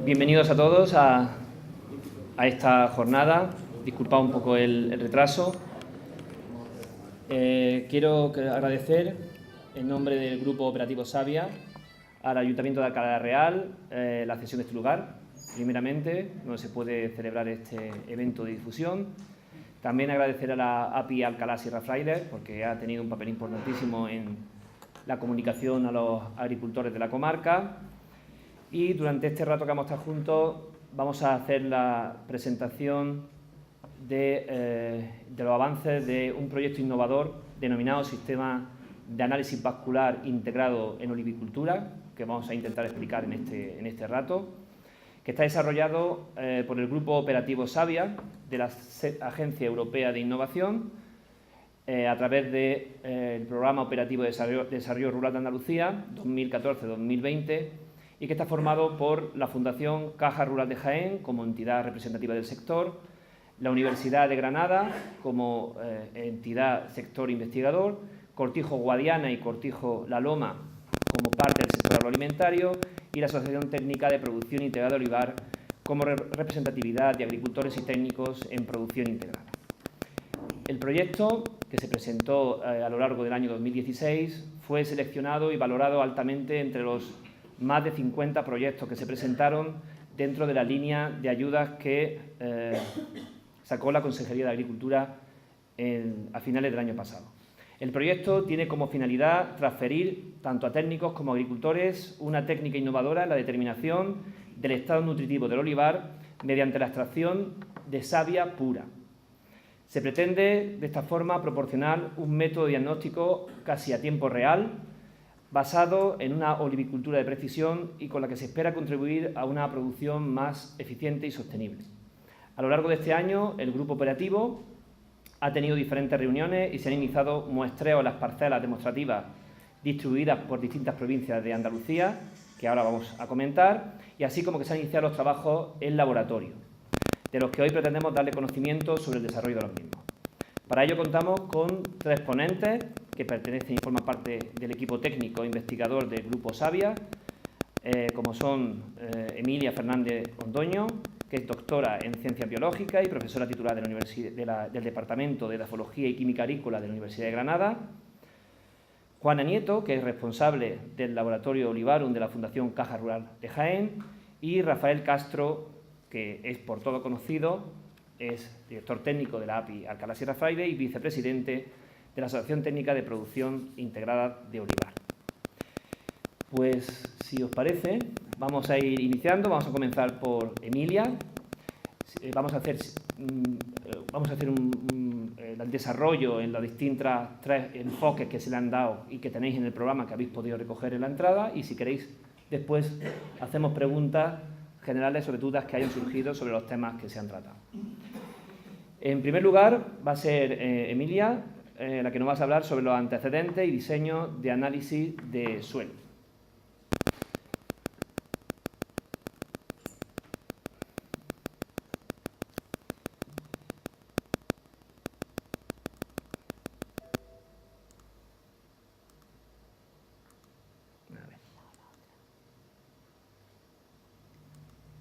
Bienvenidos a todos a esta jornada. Disculpad un poco el retraso. Quiero agradecer en nombre del Grupo Operativo Savia al Ayuntamiento de Alcalá Real la cesión de este lugar, primeramente, donde se puede celebrar este evento de difusión. También agradecer a la API Alcalá Sierra Fraile, porque ha tenido un papel importantísimo en la comunicación a los agricultores de la comarca. Y durante este rato que vamos a estar juntos vamos a hacer la presentación de los avances de un proyecto innovador denominado Sistema de Análisis Vascular Integrado en Olivicultura, que vamos a intentar explicar en este rato, que está desarrollado por el Grupo Operativo Savia de la Agencia Europea de Innovación a través del Programa Operativo de Desarrollo Rural de Andalucía 2014-2020 y que está formado por la Fundación Caja Rural de Jaén como entidad representativa del sector, la Universidad de Granada como entidad sector investigador, Cortijo Guadiana y Cortijo La Loma como parte del sector agroalimentario y la Asociación Técnica de Producción Integrada de Olivar como representatividad de agricultores y técnicos en producción integrada. El proyecto, que se presentó a lo largo del año 2016, fue seleccionado y valorado altamente entre los más de 50 proyectos que se presentaron dentro de la línea de ayudas que sacó la Consejería de Agricultura a finales del año pasado. El proyecto tiene como finalidad transferir tanto a técnicos como a agricultores una técnica innovadora en la determinación del estado nutritivo del olivar mediante la extracción de savia pura. Se pretende de esta forma proporcionar un método de diagnóstico casi a tiempo real, basado en una olivicultura de precisión y con la que se espera contribuir a una producción más eficiente y sostenible. A lo largo de este año, el Grupo Operativo ha tenido diferentes reuniones y se han iniciado muestreos en las parcelas demostrativas distribuidas por distintas provincias de Andalucía, que ahora vamos a comentar, y así como que se han iniciado los trabajos en laboratorio, de los que hoy pretendemos darle conocimiento sobre el desarrollo de los mismos. Para ello contamos con 3 ponentes que pertenecen y forman parte del equipo técnico e investigador del Grupo Savia, como son Emilia Fernández Ondoño, que es doctora en Ciencias Biológicas y profesora titular del Departamento de Edafología y Química Agrícola de la Universidad de Granada, Juana Nieto, que es responsable del Laboratorio Olivarum de la Fundación Caja Rural de Jaén, y Rafael Castro, que es por todo conocido, es director técnico de la API Alcalá Sierra Fraile y vicepresidente de la Asociación Técnica de Producción Integrada de Olivar. Pues, si os parece, vamos a ir iniciando. Vamos a comenzar por Emilia. Vamos a hacer el desarrollo en los distintos 3 enfoques que se le han dado y que tenéis en el programa que habéis podido recoger en la entrada. Y si queréis, después hacemos preguntas generales sobre dudas que hayan surgido sobre los temas que se han tratado. En primer lugar, va a ser Emilia la que nos va a hablar sobre los antecedentes y diseño de análisis de suelo.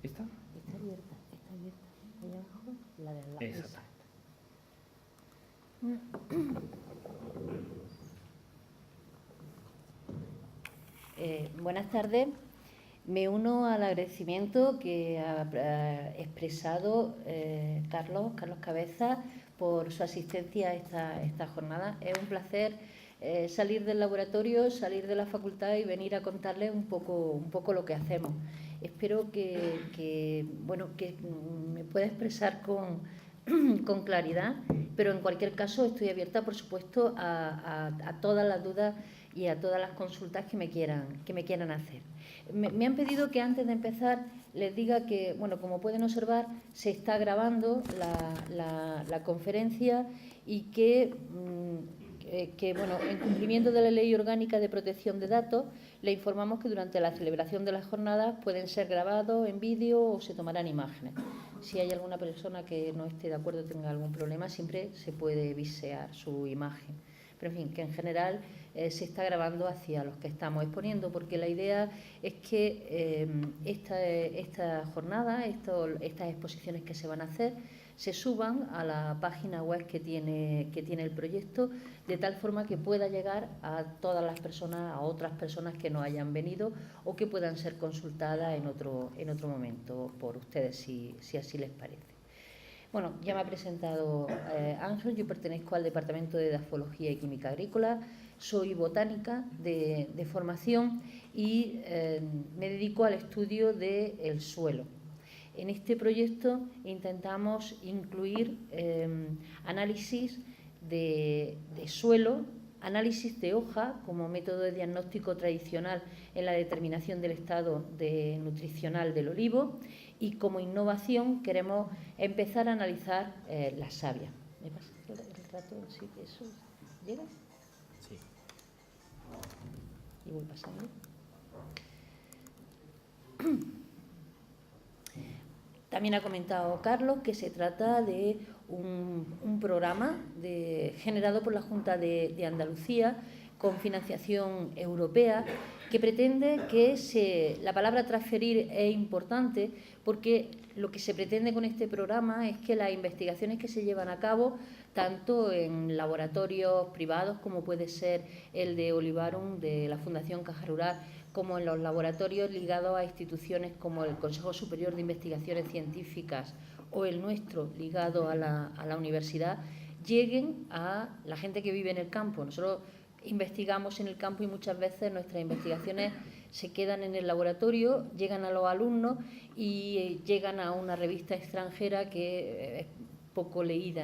¿Esta? Está abierta. Ahí abajo, la del lado. Exacto. Buenas tardes. Me uno al agradecimiento que ha expresado Carlos Cabeza por su asistencia a esta jornada. Es un placer salir del laboratorio, salir de la facultad y venir a contarles un poco lo que hacemos. Espero que me pueda expresar con claridad, pero en cualquier caso estoy abierta, por supuesto, a todas las dudas y a todas las consultas que me quieran hacer. Me han pedido que antes de empezar les diga que, bueno, como pueden observar, se está grabando la conferencia y que bueno, en cumplimiento de la Ley Orgánica de Protección de Datos, le informamos que durante la celebración de las jornadas pueden ser grabados en vídeo o se tomarán imágenes. Si hay alguna persona que no esté de acuerdo, tenga algún problema, siempre se puede visear su imagen. pero en fin, que en general se está grabando hacia los que estamos exponiendo, porque la idea es que esta jornada, estas exposiciones que se van a hacer, se suban a la página web que tiene el proyecto, de tal forma que pueda llegar a todas las personas, a otras personas que no hayan venido o que puedan ser consultadas en otro momento por ustedes, si así les parece. Bueno, ya me ha presentado Ángel, yo pertenezco al Departamento de Edafología y Química Agrícola, soy botánica de formación y me dedico al estudio del suelo. En este proyecto intentamos incluir análisis de suelo, análisis de hoja como método de diagnóstico tradicional en la determinación del estado nutricional del olivo, y como innovación queremos empezar a analizar la savia. ¿Me pasa el rato? ¿Sí? ¿Eso llega? Sí. Y voy pasando. También ha comentado Carlos que se trata de un programa generado por la Junta de Andalucía con financiación europea, que pretende que la palabra transferir es importante, porque lo que se pretende con este programa es que las investigaciones que se llevan a cabo, tanto en laboratorios privados como puede ser el de Olivarum de la Fundación Caja Rural, como en los laboratorios ligados a instituciones como el Consejo Superior de Investigaciones Científicas o el nuestro ligado a la universidad, lleguen a la gente que vive en el campo. Nosotros investigamos en el campo y muchas veces nuestras investigaciones se quedan en el laboratorio, llegan a los alumnos y llegan a una revista extranjera que es poco leída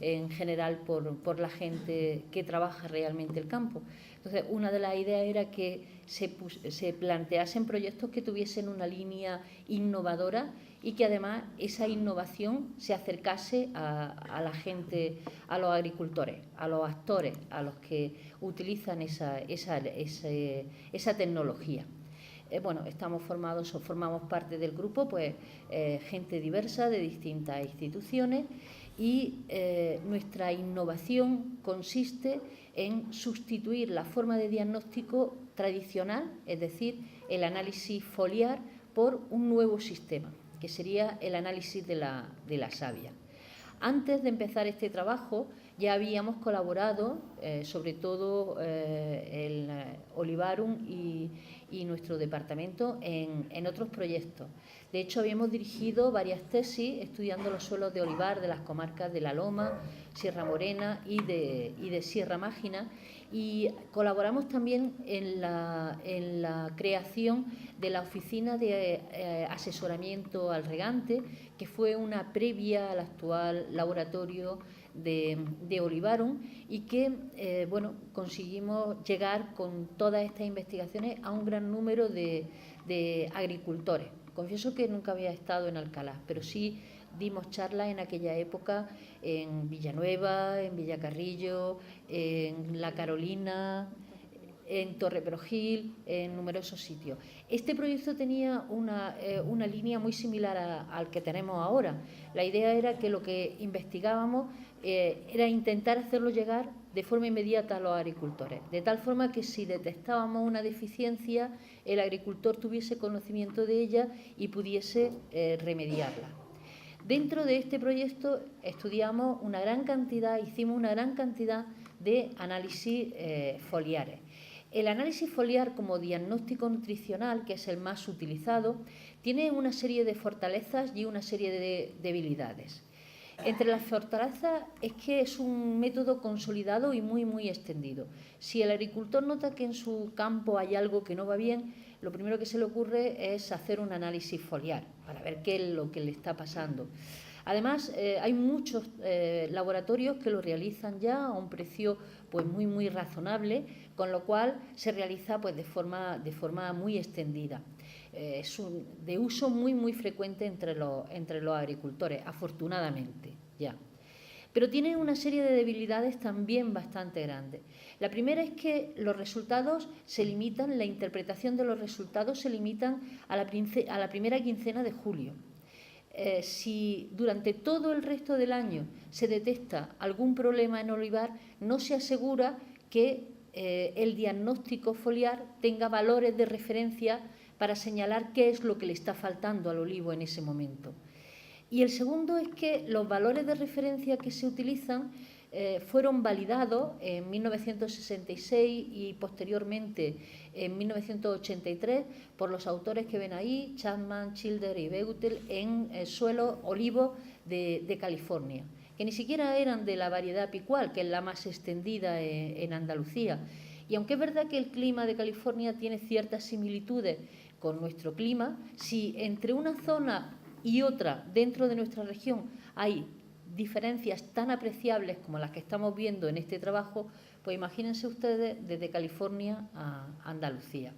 en general por la gente que trabaja realmente el campo. Entonces, una de las ideas era que se planteasen proyectos que tuviesen una línea innovadora y que además esa innovación se acercase a la gente, a los agricultores, a los actores, a los que utilizan esa tecnología. Bueno, formamos parte del grupo, pues gente diversa de distintas instituciones, y nuestra innovación consiste en sustituir la forma de diagnóstico tradicional, es decir, el análisis foliar, por un nuevo sistema, que sería el análisis de la savia. Antes de empezar este trabajo ya habíamos colaborado, sobre todo el Olivarum y nuestro departamento, en otros proyectos. De hecho, habíamos dirigido varias tesis estudiando los suelos de olivar de las comarcas de La Loma, Sierra Morena y de Sierra Mágina, y colaboramos también en la creación de la Oficina de Asesoramiento al Regante, que fue una previa al actual laboratorio de Olivarum, y que conseguimos llegar con todas estas investigaciones a un gran número de agricultores. Confieso que nunca había estado en Alcalá, pero sí dimos charlas en aquella época en Villanueva, en Villacarrillo, en La Carolina, en Torreperogil, en numerosos sitios. Este proyecto tenía una línea muy similar al que tenemos ahora. La idea era que lo que investigábamos era intentar hacerlo llegar de forma inmediata a los agricultores, de tal forma que si detectábamos una deficiencia, el agricultor tuviese conocimiento de ella y pudiese remediarla. Dentro de este proyecto hicimos una gran cantidad de análisis foliares. El análisis foliar como diagnóstico nutricional, que es el más utilizado, tiene una serie de fortalezas y una serie de debilidades. Entre las fortalezas es que es un método consolidado y muy, muy extendido. Si el agricultor nota que en su campo hay algo que no va bien, lo primero que se le ocurre es hacer un análisis foliar para ver qué es lo que le está pasando. Además, hay muchos laboratorios que lo realizan ya a un precio pues muy, muy razonable, con lo cual se realiza pues de forma muy extendida. Es de uso muy, muy frecuente entre los agricultores, afortunadamente ya. Pero tiene una serie de debilidades también bastante grandes. La primera es que los resultados se limitan, la interpretación de los resultados se limitan a la primera quincena de julio. si durante todo el resto del año se detecta algún problema en olivar, no se asegura que el diagnóstico foliar tenga valores de referencia para señalar qué es lo que le está faltando al olivo en ese momento. Y el segundo es que los valores de referencia que se utilizan fueron validados en 1966 y posteriormente en 1983 por los autores que ven ahí, Chapman, Childers y Beutel, en suelos olivos de California, que ni siquiera eran de la variedad picual, que es la más extendida en Andalucía. Y aunque es verdad que el clima de California tiene ciertas similitudes con nuestro clima, si entre una zona y otra dentro de nuestra región hay diferencias tan apreciables como las que estamos viendo en este trabajo, pues imagínense ustedes desde California a Andalucía.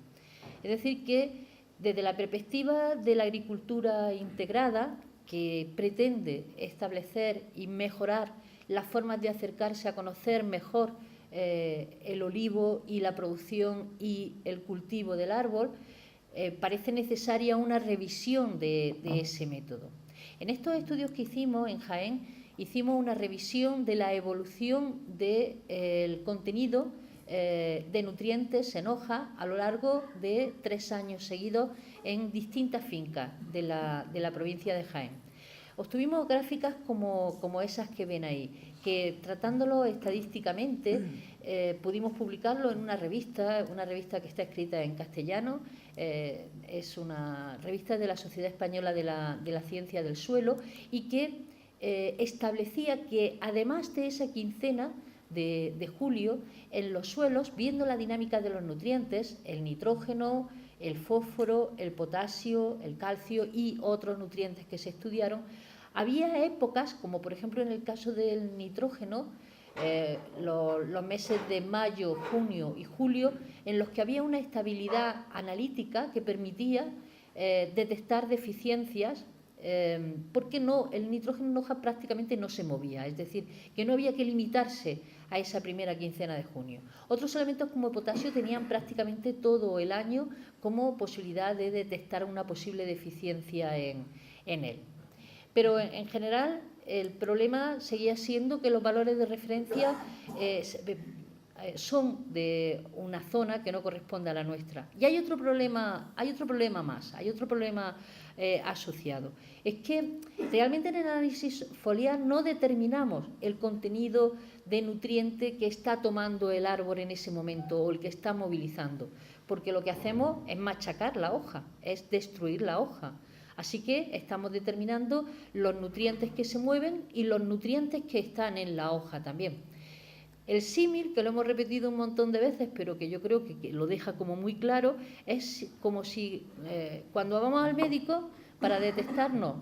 Es decir, que desde la perspectiva de la agricultura integrada, que pretende establecer y mejorar las formas de acercarse a conocer mejor el olivo y la producción y el cultivo del árbol, parece necesaria una revisión de ese método. En estos estudios que hicimos en Jaén, hicimos una revisión de la evolución del contenido de nutrientes en hoja a lo largo de 3 años seguidos en distintas fincas de la provincia de Jaén. Obtuvimos gráficas como esas que ven ahí, que tratándolo estadísticamente pudimos publicarlo en una revista que está escrita en castellano, es una revista de la Sociedad Española de la Ciencia del Suelo, y que establecía que además de esa quincena de julio, en los suelos, viendo la dinámica de los nutrientes, el nitrógeno, el fósforo, el potasio, el calcio y otros nutrientes que se estudiaron, había épocas, como por ejemplo en el caso del nitrógeno, los meses de mayo, junio y julio, en los que había una estabilidad analítica que permitía detectar deficiencias, porque el nitrógeno en hoja prácticamente no se movía, es decir, que no había que limitarse a esa primera quincena de junio. Otros elementos como el potasio tenían prácticamente todo el año como posibilidad de detectar una posible deficiencia en él. Pero en general el problema seguía siendo que los valores de referencia son de una zona que no corresponde a la nuestra. Y hay otro problema más, hay otro problema asociado. Es que realmente en el análisis foliar no determinamos el contenido de nutriente que está tomando el árbol en ese momento o el que está movilizando, porque lo que hacemos es machacar la hoja, es destruir la hoja. Así que estamos determinando los nutrientes que se mueven y los nutrientes que están en la hoja también. El símil, que lo hemos repetido un montón de veces, pero que yo creo que lo deja como muy claro, es como si cuando vamos al médico para detectarnos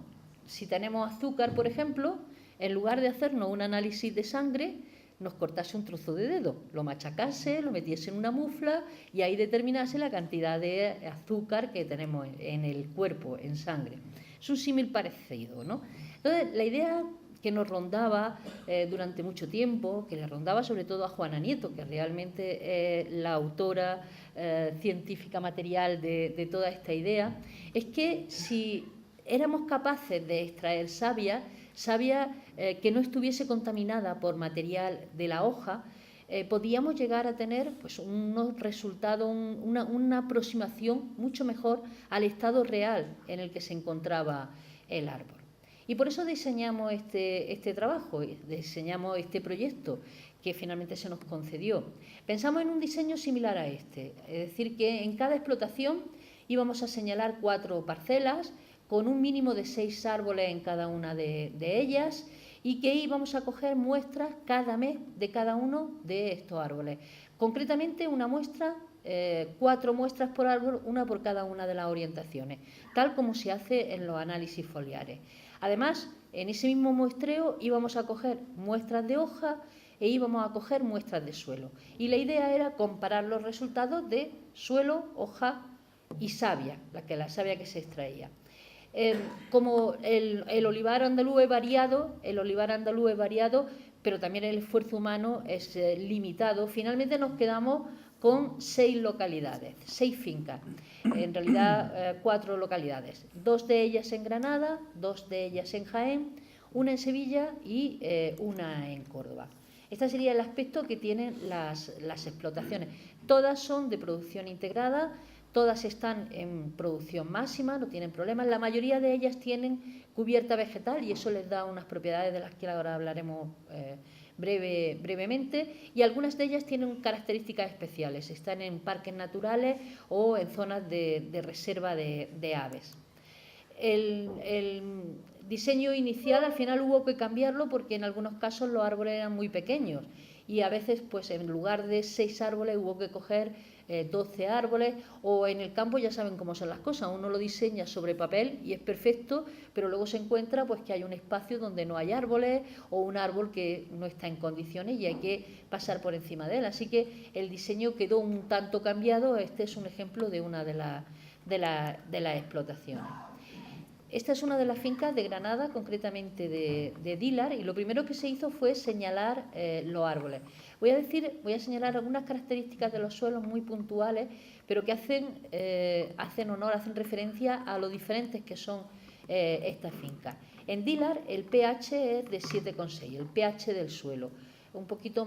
si tenemos azúcar, por ejemplo, en lugar de hacernos un análisis de sangre, nos cortase un trozo de dedo, lo machacase, lo metiese en una mufla y ahí determinase la cantidad de azúcar que tenemos en el cuerpo, en sangre. Es un símil parecido, ¿no? Entonces, la idea que nos rondaba durante mucho tiempo, que le rondaba sobre todo a Juana Nieto, que realmente es la autora científica material de toda esta idea, es que si éramos capaces de extraer savia que no estuviese contaminada por material de la hoja, podíamos llegar a tener pues, unos resultados, una aproximación mucho mejor al estado real en el que se encontraba el árbol. Y por eso diseñamos este trabajo, diseñamos este proyecto que finalmente se nos concedió. Pensamos en un diseño similar a este, es decir, que en cada explotación íbamos a señalar 4 parcelas con un mínimo de 6 árboles en cada una de ellas y que íbamos a coger muestras cada mes de cada uno de estos árboles. Concretamente una muestra, 4 muestras por árbol, una por cada una de las orientaciones, tal como se hace en los análisis foliares. Además, en ese mismo muestreo íbamos a coger muestras de hoja e íbamos a coger muestras de suelo. Y la idea era comparar los resultados de suelo, hoja y savia, la savia que se extraía. Como el olivar andaluz es variado, pero también el esfuerzo humano es limitado, finalmente nos quedamos con 6 localidades, 6 fincas, en realidad 4 localidades, 2 de ellas en Granada, 2 de ellas en Jaén, una en Sevilla y una en Córdoba. Este sería el aspecto que tienen las explotaciones. Todas son de producción integrada, todas están en producción máxima, no tienen problemas. La mayoría de ellas tienen cubierta vegetal y eso les da unas propiedades de las que ahora hablaremos brevemente, y algunas de ellas tienen características especiales, están en parques naturales o en zonas de reserva de aves. El diseño inicial al final hubo que cambiarlo porque en algunos casos los árboles eran muy pequeños y a veces pues en lugar de 6 árboles hubo que coger 12 árboles, o en el campo ya saben cómo son las cosas, uno lo diseña sobre papel y es perfecto, pero luego se encuentra pues que hay un espacio donde no hay árboles o un árbol que no está en condiciones y hay que pasar por encima de él, así que el diseño quedó un tanto cambiado. Este es un ejemplo de una de las explotaciones. Esta es una de las fincas de Granada, concretamente de Dílar, y lo primero que se hizo fue señalar los árboles. Voy a señalar algunas características de los suelos muy puntuales, pero que hacen honor, hacen referencia a lo diferentes que son estas fincas. En Dílar el pH es de 7,6, el pH del suelo, un poquito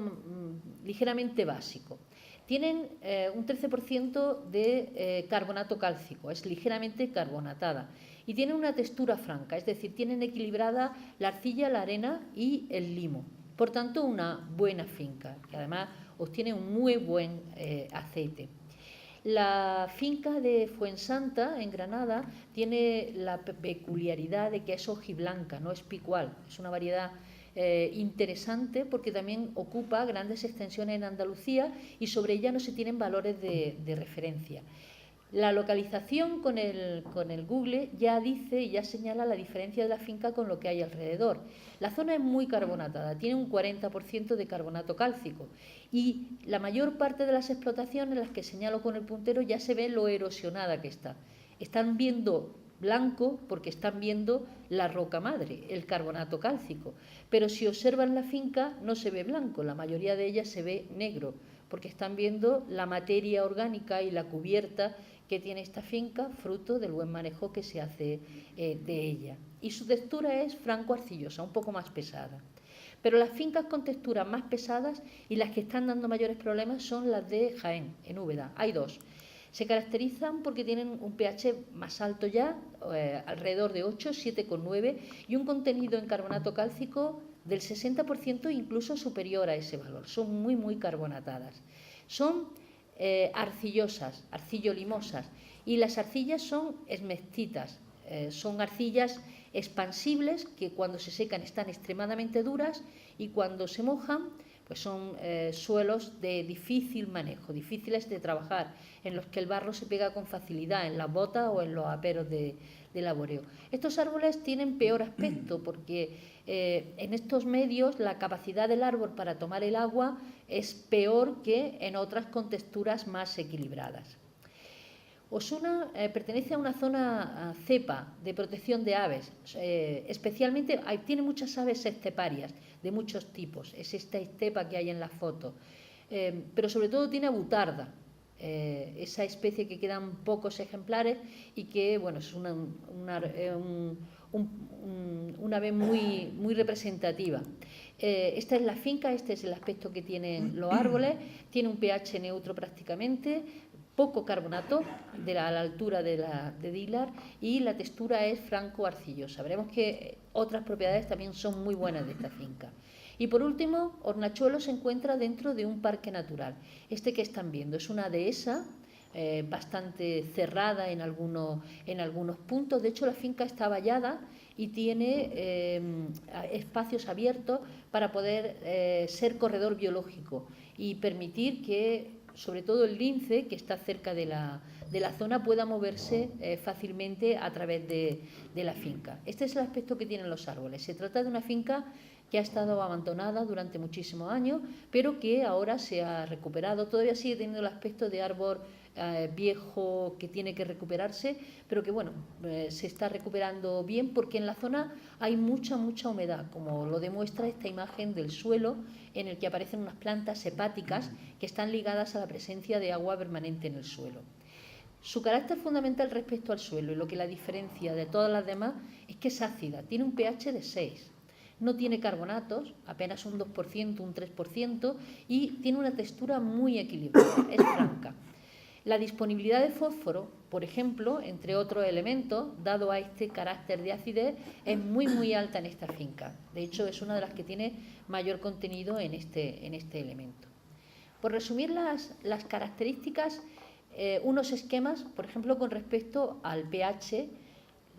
ligeramente básico. Tienen un 13% de carbonato cálcico, es ligeramente carbonatada, y tienen una textura franca, es decir, tienen equilibrada la arcilla, la arena y el limo. Por tanto, una buena finca, que además obtiene un muy buen aceite. La finca de Fuensanta, en Granada, tiene la peculiaridad de que es hojiblanca, no es picual, es una variedad interesante porque también ocupa grandes extensiones en Andalucía y sobre ella no se tienen valores de referencia. La localización con el Google ya dice y ya señala la diferencia de la finca con lo que hay alrededor. La zona es muy carbonatada, tiene un 40% de carbonato cálcico y la mayor parte de las explotaciones, las que señalo con el puntero, ya se ve lo erosionada que está. Están viendo blanco porque están viendo la roca madre, el carbonato cálcico, pero si observan la finca no se ve blanco, la mayoría de ellas se ve negro porque están viendo la materia orgánica y la cubierta que tiene esta finca, fruto del buen manejo que se hace de ella. Y su textura es franco-arcillosa, un poco más pesada. Pero las fincas con texturas más pesadas y las que están dando mayores problemas son las de Jaén, en Úbeda. Hay dos. Se caracterizan porque tienen un pH más alto ya, alrededor de 8, 7,9, y un contenido en carbonato cálcico del 60%, incluso superior a ese valor. Son muy, muy carbonatadas. Son arcillosas, arcillo-limosas, y las arcillas son esmectitas, son arcillas expansibles que cuando se secan están extremadamente duras y cuando se mojan pues son suelos de difícil manejo, difíciles de trabajar, en los que el barro se pega con facilidad en las botas o en los aperos de laboreo. Estos árboles tienen peor aspecto porque en estos medios la capacidad del árbol para tomar el agua es peor que en otras con texturas más equilibradas. Osuna pertenece a una zona cepa de protección de aves, especialmente tiene muchas aves esteparias de muchos tipos, es esta estepa que hay en la foto, pero sobre todo tiene abutarda, esa especie que quedan pocos ejemplares y que bueno, es una ave muy, muy representativa. Esta es la finca, este es el aspecto que tienen los árboles, tiene un pH neutro prácticamente, poco carbonato a la altura de Dílar y la textura es franco-arcillosa. Veremos que otras propiedades también son muy buenas de esta finca. Y por último, Hornachuelo se encuentra dentro de un parque natural. Este que están viendo es una dehesa bastante cerrada en algunos puntos. De hecho, la finca está vallada y tiene espacios abiertos para poder ser corredor biológico y permitir que sobre todo el lince, que está cerca de la zona, pueda moverse fácilmente a través de la finca. Este es el aspecto que tienen los árboles. Se trata de una finca que ha estado abandonada durante muchísimos años, pero que ahora se ha recuperado. Todavía sigue teniendo el aspecto de árbol viejo que tiene que recuperarse, pero que bueno, se está recuperando bien porque en la zona hay mucha humedad, como lo demuestra esta imagen del suelo en el que aparecen unas plantas hepáticas que están ligadas a la presencia de agua permanente en el suelo. Su carácter fundamental respecto al suelo y lo que la diferencia de todas las demás es que es ácida, tiene un pH de 6. No tiene carbonatos, apenas un 2%, un 3%, y tiene una textura muy equilibrada, es franca. La disponibilidad de fósforo, por ejemplo, entre otros elementos, dado a este carácter de acidez, es muy alta en esta finca. De hecho, es una de las que tiene mayor contenido en este elemento. Por resumir las características, unos esquemas, por ejemplo, con respecto al pH.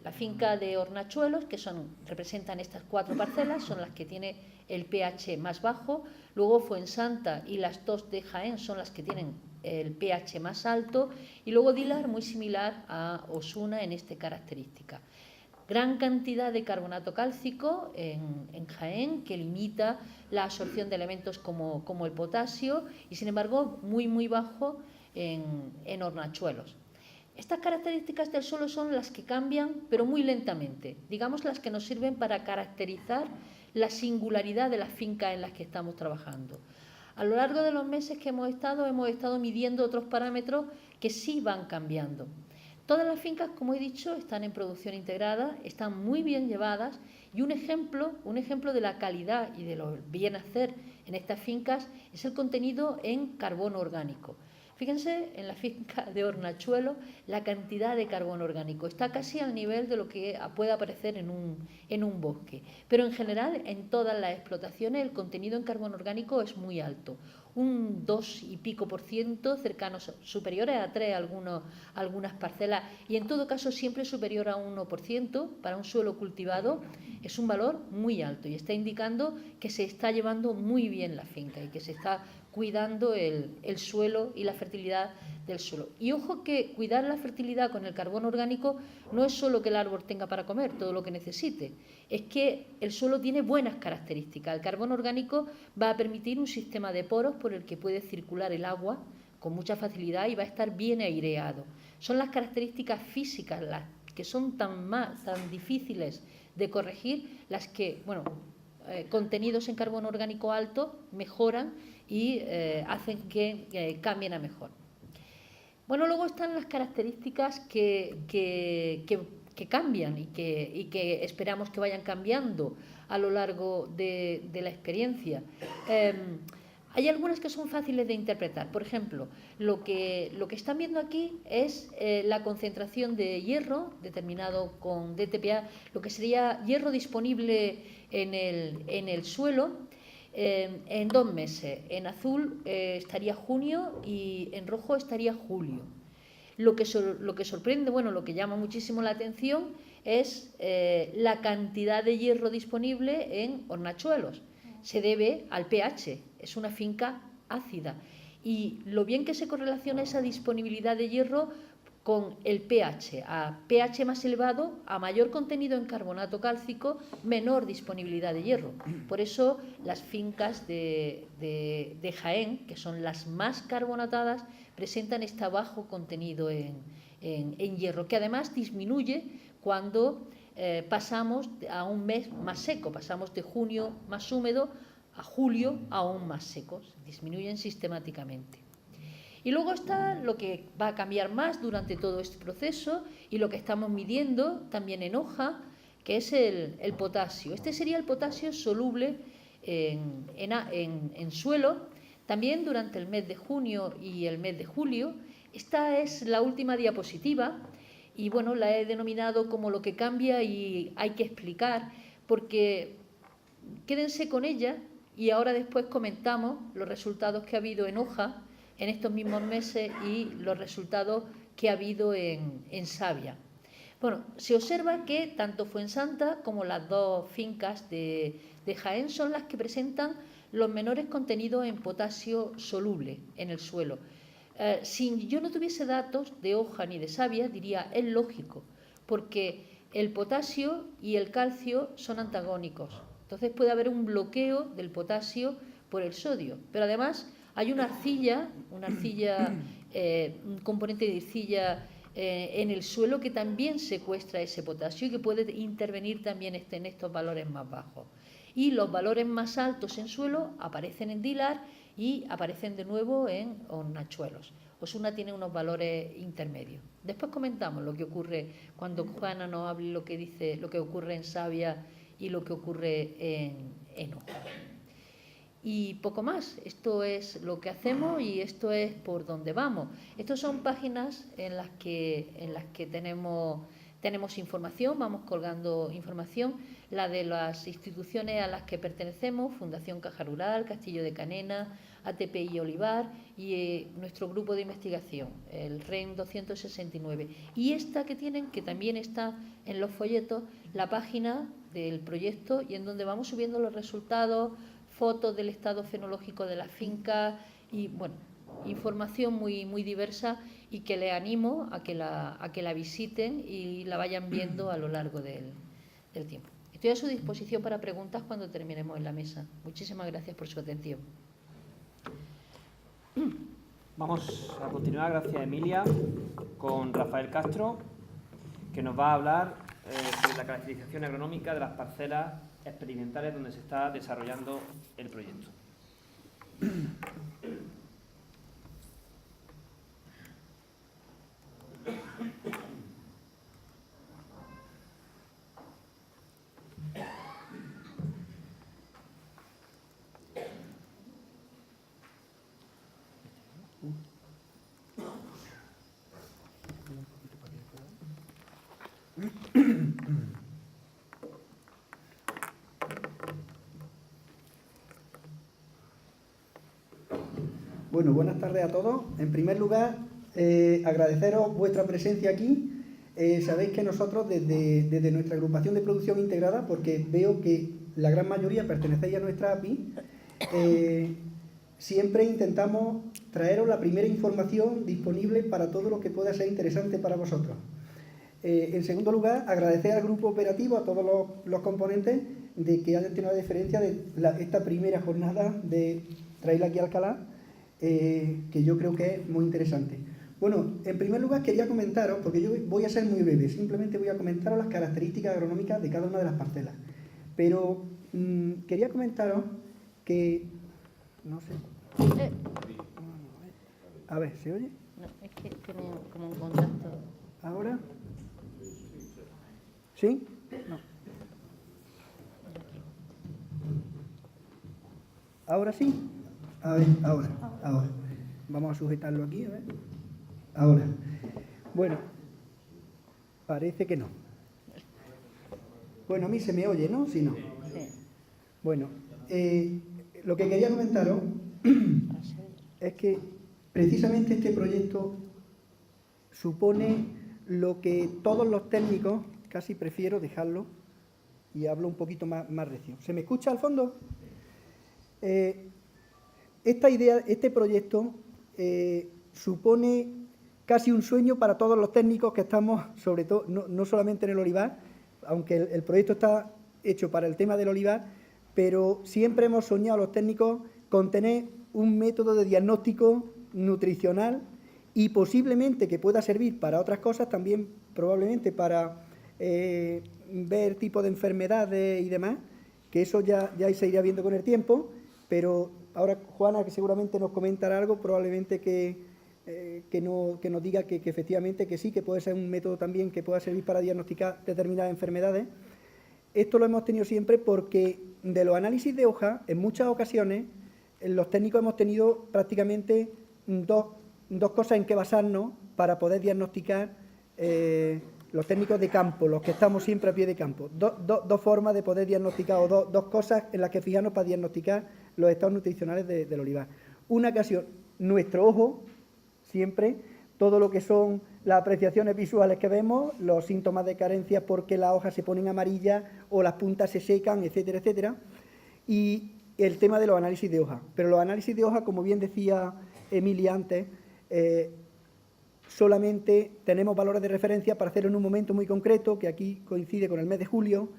La finca de Hornachuelos, que representan estas 4 parcelas, son las que tiene el pH más bajo. Luego Fuensanta y las 2 de Jaén son las que tienen el pH más alto. Y luego Dilar, muy similar a Osuna en esta característica. Gran cantidad de carbonato cálcico en Jaén, que limita la absorción de elementos como el potasio, y sin embargo muy bajo en Hornachuelos. Estas características del suelo son las que cambian, pero muy lentamente, digamos las que nos sirven para caracterizar la singularidad de las fincas en las que estamos trabajando. A lo largo de los meses que hemos estado midiendo otros parámetros que sí van cambiando. Todas las fincas, como he dicho, están en producción integrada, están muy bien llevadas, y un ejemplo de la calidad y de lo bien hacer en estas fincas es el contenido en carbono orgánico. Fíjense en la finca de Hornachuelos la cantidad de carbono orgánico. Está casi al nivel de lo que puede aparecer en un bosque. Pero en general, en todas las explotaciones, el contenido en carbono orgánico es muy alto. Un 2 y pico %, cercanos, superiores a 3 algunas parcelas, y en todo caso siempre superior a un 1% para un suelo cultivado. Es un valor muy alto y está indicando que se está llevando muy bien la finca y que se está cuidando el suelo y la fertilidad del suelo. Y ojo que cuidar la fertilidad con el carbono orgánico no es solo que el árbol tenga para comer todo lo que necesite, es que el suelo tiene buenas características. El carbono orgánico va a permitir un sistema de poros por el que puede circular el agua con mucha facilidad y va a estar bien aireado. Son las características físicas las que son tan difíciles de corregir, las que, contenidos en carbono orgánico alto mejoran y hacen que cambien a mejor. Bueno, luego están las características que cambian y que esperamos que vayan cambiando a lo largo de la experiencia. Hay algunas que son fáciles de interpretar. Por ejemplo, lo que están viendo aquí es la concentración de hierro determinado con DTPA, lo que sería hierro disponible en el suelo en 2 meses. En azul estaría junio y en rojo estaría julio. Lo que sorprende, lo que llama muchísimo la atención es la cantidad de hierro disponible en Hornachuelos. Se debe al pH, es una finca ácida, y lo bien que se correlaciona esa disponibilidad de hierro con el pH. A pH más elevado, a mayor contenido en carbonato cálcico, menor disponibilidad de hierro. Por eso las fincas de Jaén, que son las más carbonatadas, presentan este bajo contenido en hierro, que además disminuye cuando pasamos a un mes más seco, pasamos de junio más húmedo a julio aún más secos, disminuyen sistemáticamente. Y luego está lo que va a cambiar más durante todo este proceso y lo que estamos midiendo también en hoja, que es el potasio. Este sería el potasio soluble en suelo, también durante el mes de junio y el mes de julio. Esta es la última diapositiva y la he denominado como lo que cambia y hay que explicar, porque quédense con ella y ahora después comentamos los resultados que ha habido en hoja en estos mismos meses y los resultados que ha habido en savia. Se observa que tanto Fuensanta como las 2 fincas de Jaén son las que presentan los menores contenidos en potasio soluble en el suelo. Si yo no tuviese datos de hoja ni de savia, diría es lógico, porque el potasio y el calcio son antagónicos. Entonces puede haber un bloqueo del potasio por el sodio, pero además hay una arcilla un componente de arcilla en el suelo que también secuestra ese potasio y que puede intervenir también en estos valores más bajos. Y los valores más altos en suelo aparecen en Dilar y aparecen de nuevo en hornachuelos. Osuna tiene unos valores intermedios. Después comentamos lo que ocurre cuando Juana nos hable lo que ocurre en Savia y lo que ocurre en Oja. Y poco más, esto es lo que hacemos y esto es por donde vamos. Estas son páginas en las que tenemos información, vamos colgando información, la de las instituciones a las que pertenecemos, Fundación Caja Rural, Castillo de Canena, ATPI Olivar y nuestro grupo de investigación, el REN 269. Y esta que tienen, que también está en los folletos, la página del proyecto y en donde vamos subiendo los resultados, fotos del estado fenológico de las fincas y, bueno, información muy diversa y que les animo a que la visiten y la vayan viendo a lo largo del tiempo. Estoy a su disposición para preguntas cuando terminemos en la mesa. Muchísimas gracias por su atención. Vamos a continuar, gracias Emilia, con Rafael Castro, que nos va a hablar sobre la caracterización agronómica de las parcelas experimentales donde se está desarrollando el proyecto. Bueno, buenas tardes a todos. En primer lugar, agradeceros vuestra presencia aquí. Sabéis que nosotros desde nuestra agrupación de producción integrada, porque veo que la gran mayoría pertenecéis a nuestra API, siempre intentamos traeros la primera información disponible para todo lo que pueda ser interesante para vosotros. En segundo lugar, agradecer al grupo operativo, a todos los componentes, de que hayan tenido la deferencia de esta primera jornada de traerla aquí a Alcalá, que yo creo que es muy interesante. Bueno, en primer lugar quería comentaros, porque yo voy a ser muy breve, simplemente voy a comentaros las características agronómicas de cada una de las parcelas. Pero quería comentaros que... no sé... A ver, ¿se oye? No, es que tiene como un contacto. ¿Ahora? ¿Sí? No. ¿Ahora sí? A ver, ahora. Vamos a sujetarlo aquí, a ver. Ahora. Bueno, parece que no. Bueno, a mí se me oye, ¿no? Si no. Sí. Bueno, lo que quería comentaros es que precisamente este proyecto supone lo que todos los técnicos, casi prefiero dejarlo y hablo un poquito más recio. ¿Se me escucha al fondo? Esta idea, este proyecto supone casi un sueño para todos los técnicos que estamos, sobre todo, no solamente en el olivar, aunque el proyecto está hecho para el tema del olivar, pero siempre hemos soñado los técnicos con tener un método de diagnóstico nutricional y posiblemente que pueda servir para otras cosas, también probablemente para ver tipo de enfermedades y demás, que eso ya se irá viendo con el tiempo, pero ahora Juana, que seguramente nos comentará algo, probablemente que nos diga que efectivamente que sí, que puede ser un método también que pueda servir para diagnosticar determinadas enfermedades. Esto lo hemos tenido siempre porque de los análisis de hoja, en muchas ocasiones, los técnicos hemos tenido prácticamente dos cosas en que basarnos para poder diagnosticar, los técnicos de campo, los que estamos siempre a pie de campo. Dos formas de poder diagnosticar, o dos cosas en las que fijarnos para diagnosticar los estados nutricionales del olivar. Una ocasión, nuestro ojo, siempre, todo lo que son las apreciaciones visuales que vemos, los síntomas de carencia porque las hojas se ponen amarillas o las puntas se secan, etcétera, etcétera. Y el tema de los análisis de hoja. Pero los análisis de hoja, como bien decía Emilia antes, solamente tenemos valores de referencia para hacerlo en un momento muy concreto, que aquí coincide con el mes de julio,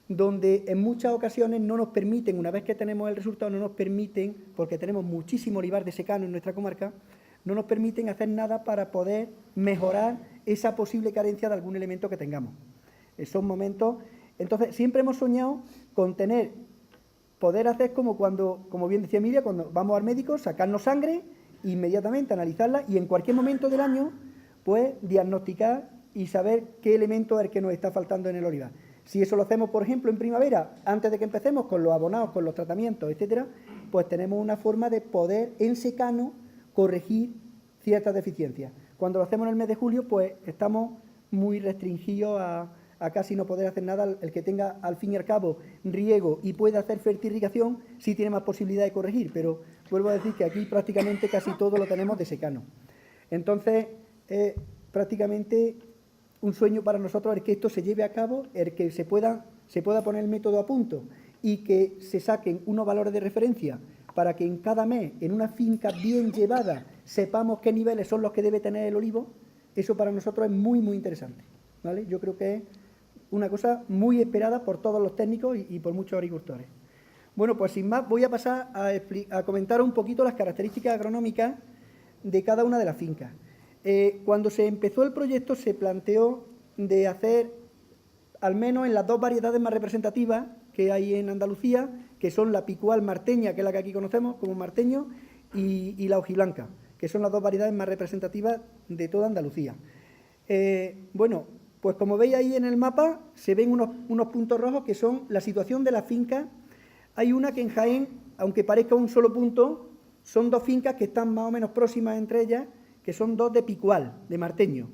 donde en muchas ocasiones no nos permiten, una vez que tenemos el resultado, no nos permiten, porque tenemos muchísimo olivar de secano en nuestra comarca, no nos permiten hacer nada para poder mejorar esa posible carencia de algún elemento que tengamos. Son momentos... Entonces, siempre hemos soñado con poder hacer como cuando, como bien decía Emilia, cuando vamos al médico, sacarnos sangre, inmediatamente analizarla y en cualquier momento del año, pues diagnosticar y saber qué elemento es el que nos está faltando en el olivar. Si eso lo hacemos, por ejemplo, en primavera, antes de que empecemos con los abonados, con los tratamientos, etcétera, pues tenemos una forma de poder en secano corregir ciertas deficiencias. Cuando lo hacemos en el mes de julio, pues estamos muy restringidos a casi no poder hacer nada. El que tenga, al fin y al cabo, riego y pueda hacer fertirrigación, sí tiene más posibilidad de corregir, pero vuelvo a decir que aquí prácticamente casi todo lo tenemos de secano. Entonces, prácticamente un sueño para nosotros es que esto se lleve a cabo, el que se pueda poner el método a punto y que se saquen unos valores de referencia para que en cada mes, en una finca bien llevada, sepamos qué niveles son los que debe tener el olivo. Eso para nosotros es muy, muy interesante, ¿vale? Yo creo que es una cosa muy esperada por todos los técnicos y por muchos agricultores. Bueno, pues sin más voy a pasar a comentar un poquito las características agronómicas de cada una de las fincas. Cuando se empezó el proyecto se planteó de hacer, al menos en las dos variedades más representativas que hay en Andalucía, que son la picual marteña, que es la que aquí conocemos como marteño, y la hojiblanca, que son las dos variedades más representativas de toda Andalucía. Bueno, pues como veis ahí en el mapa, se ven unos puntos rojos que son la situación de las fincas. Hay una que en Jaén, aunque parezca un solo punto, son dos fincas que están más o menos próximas entre ellas, que son dos de picual, de marteño.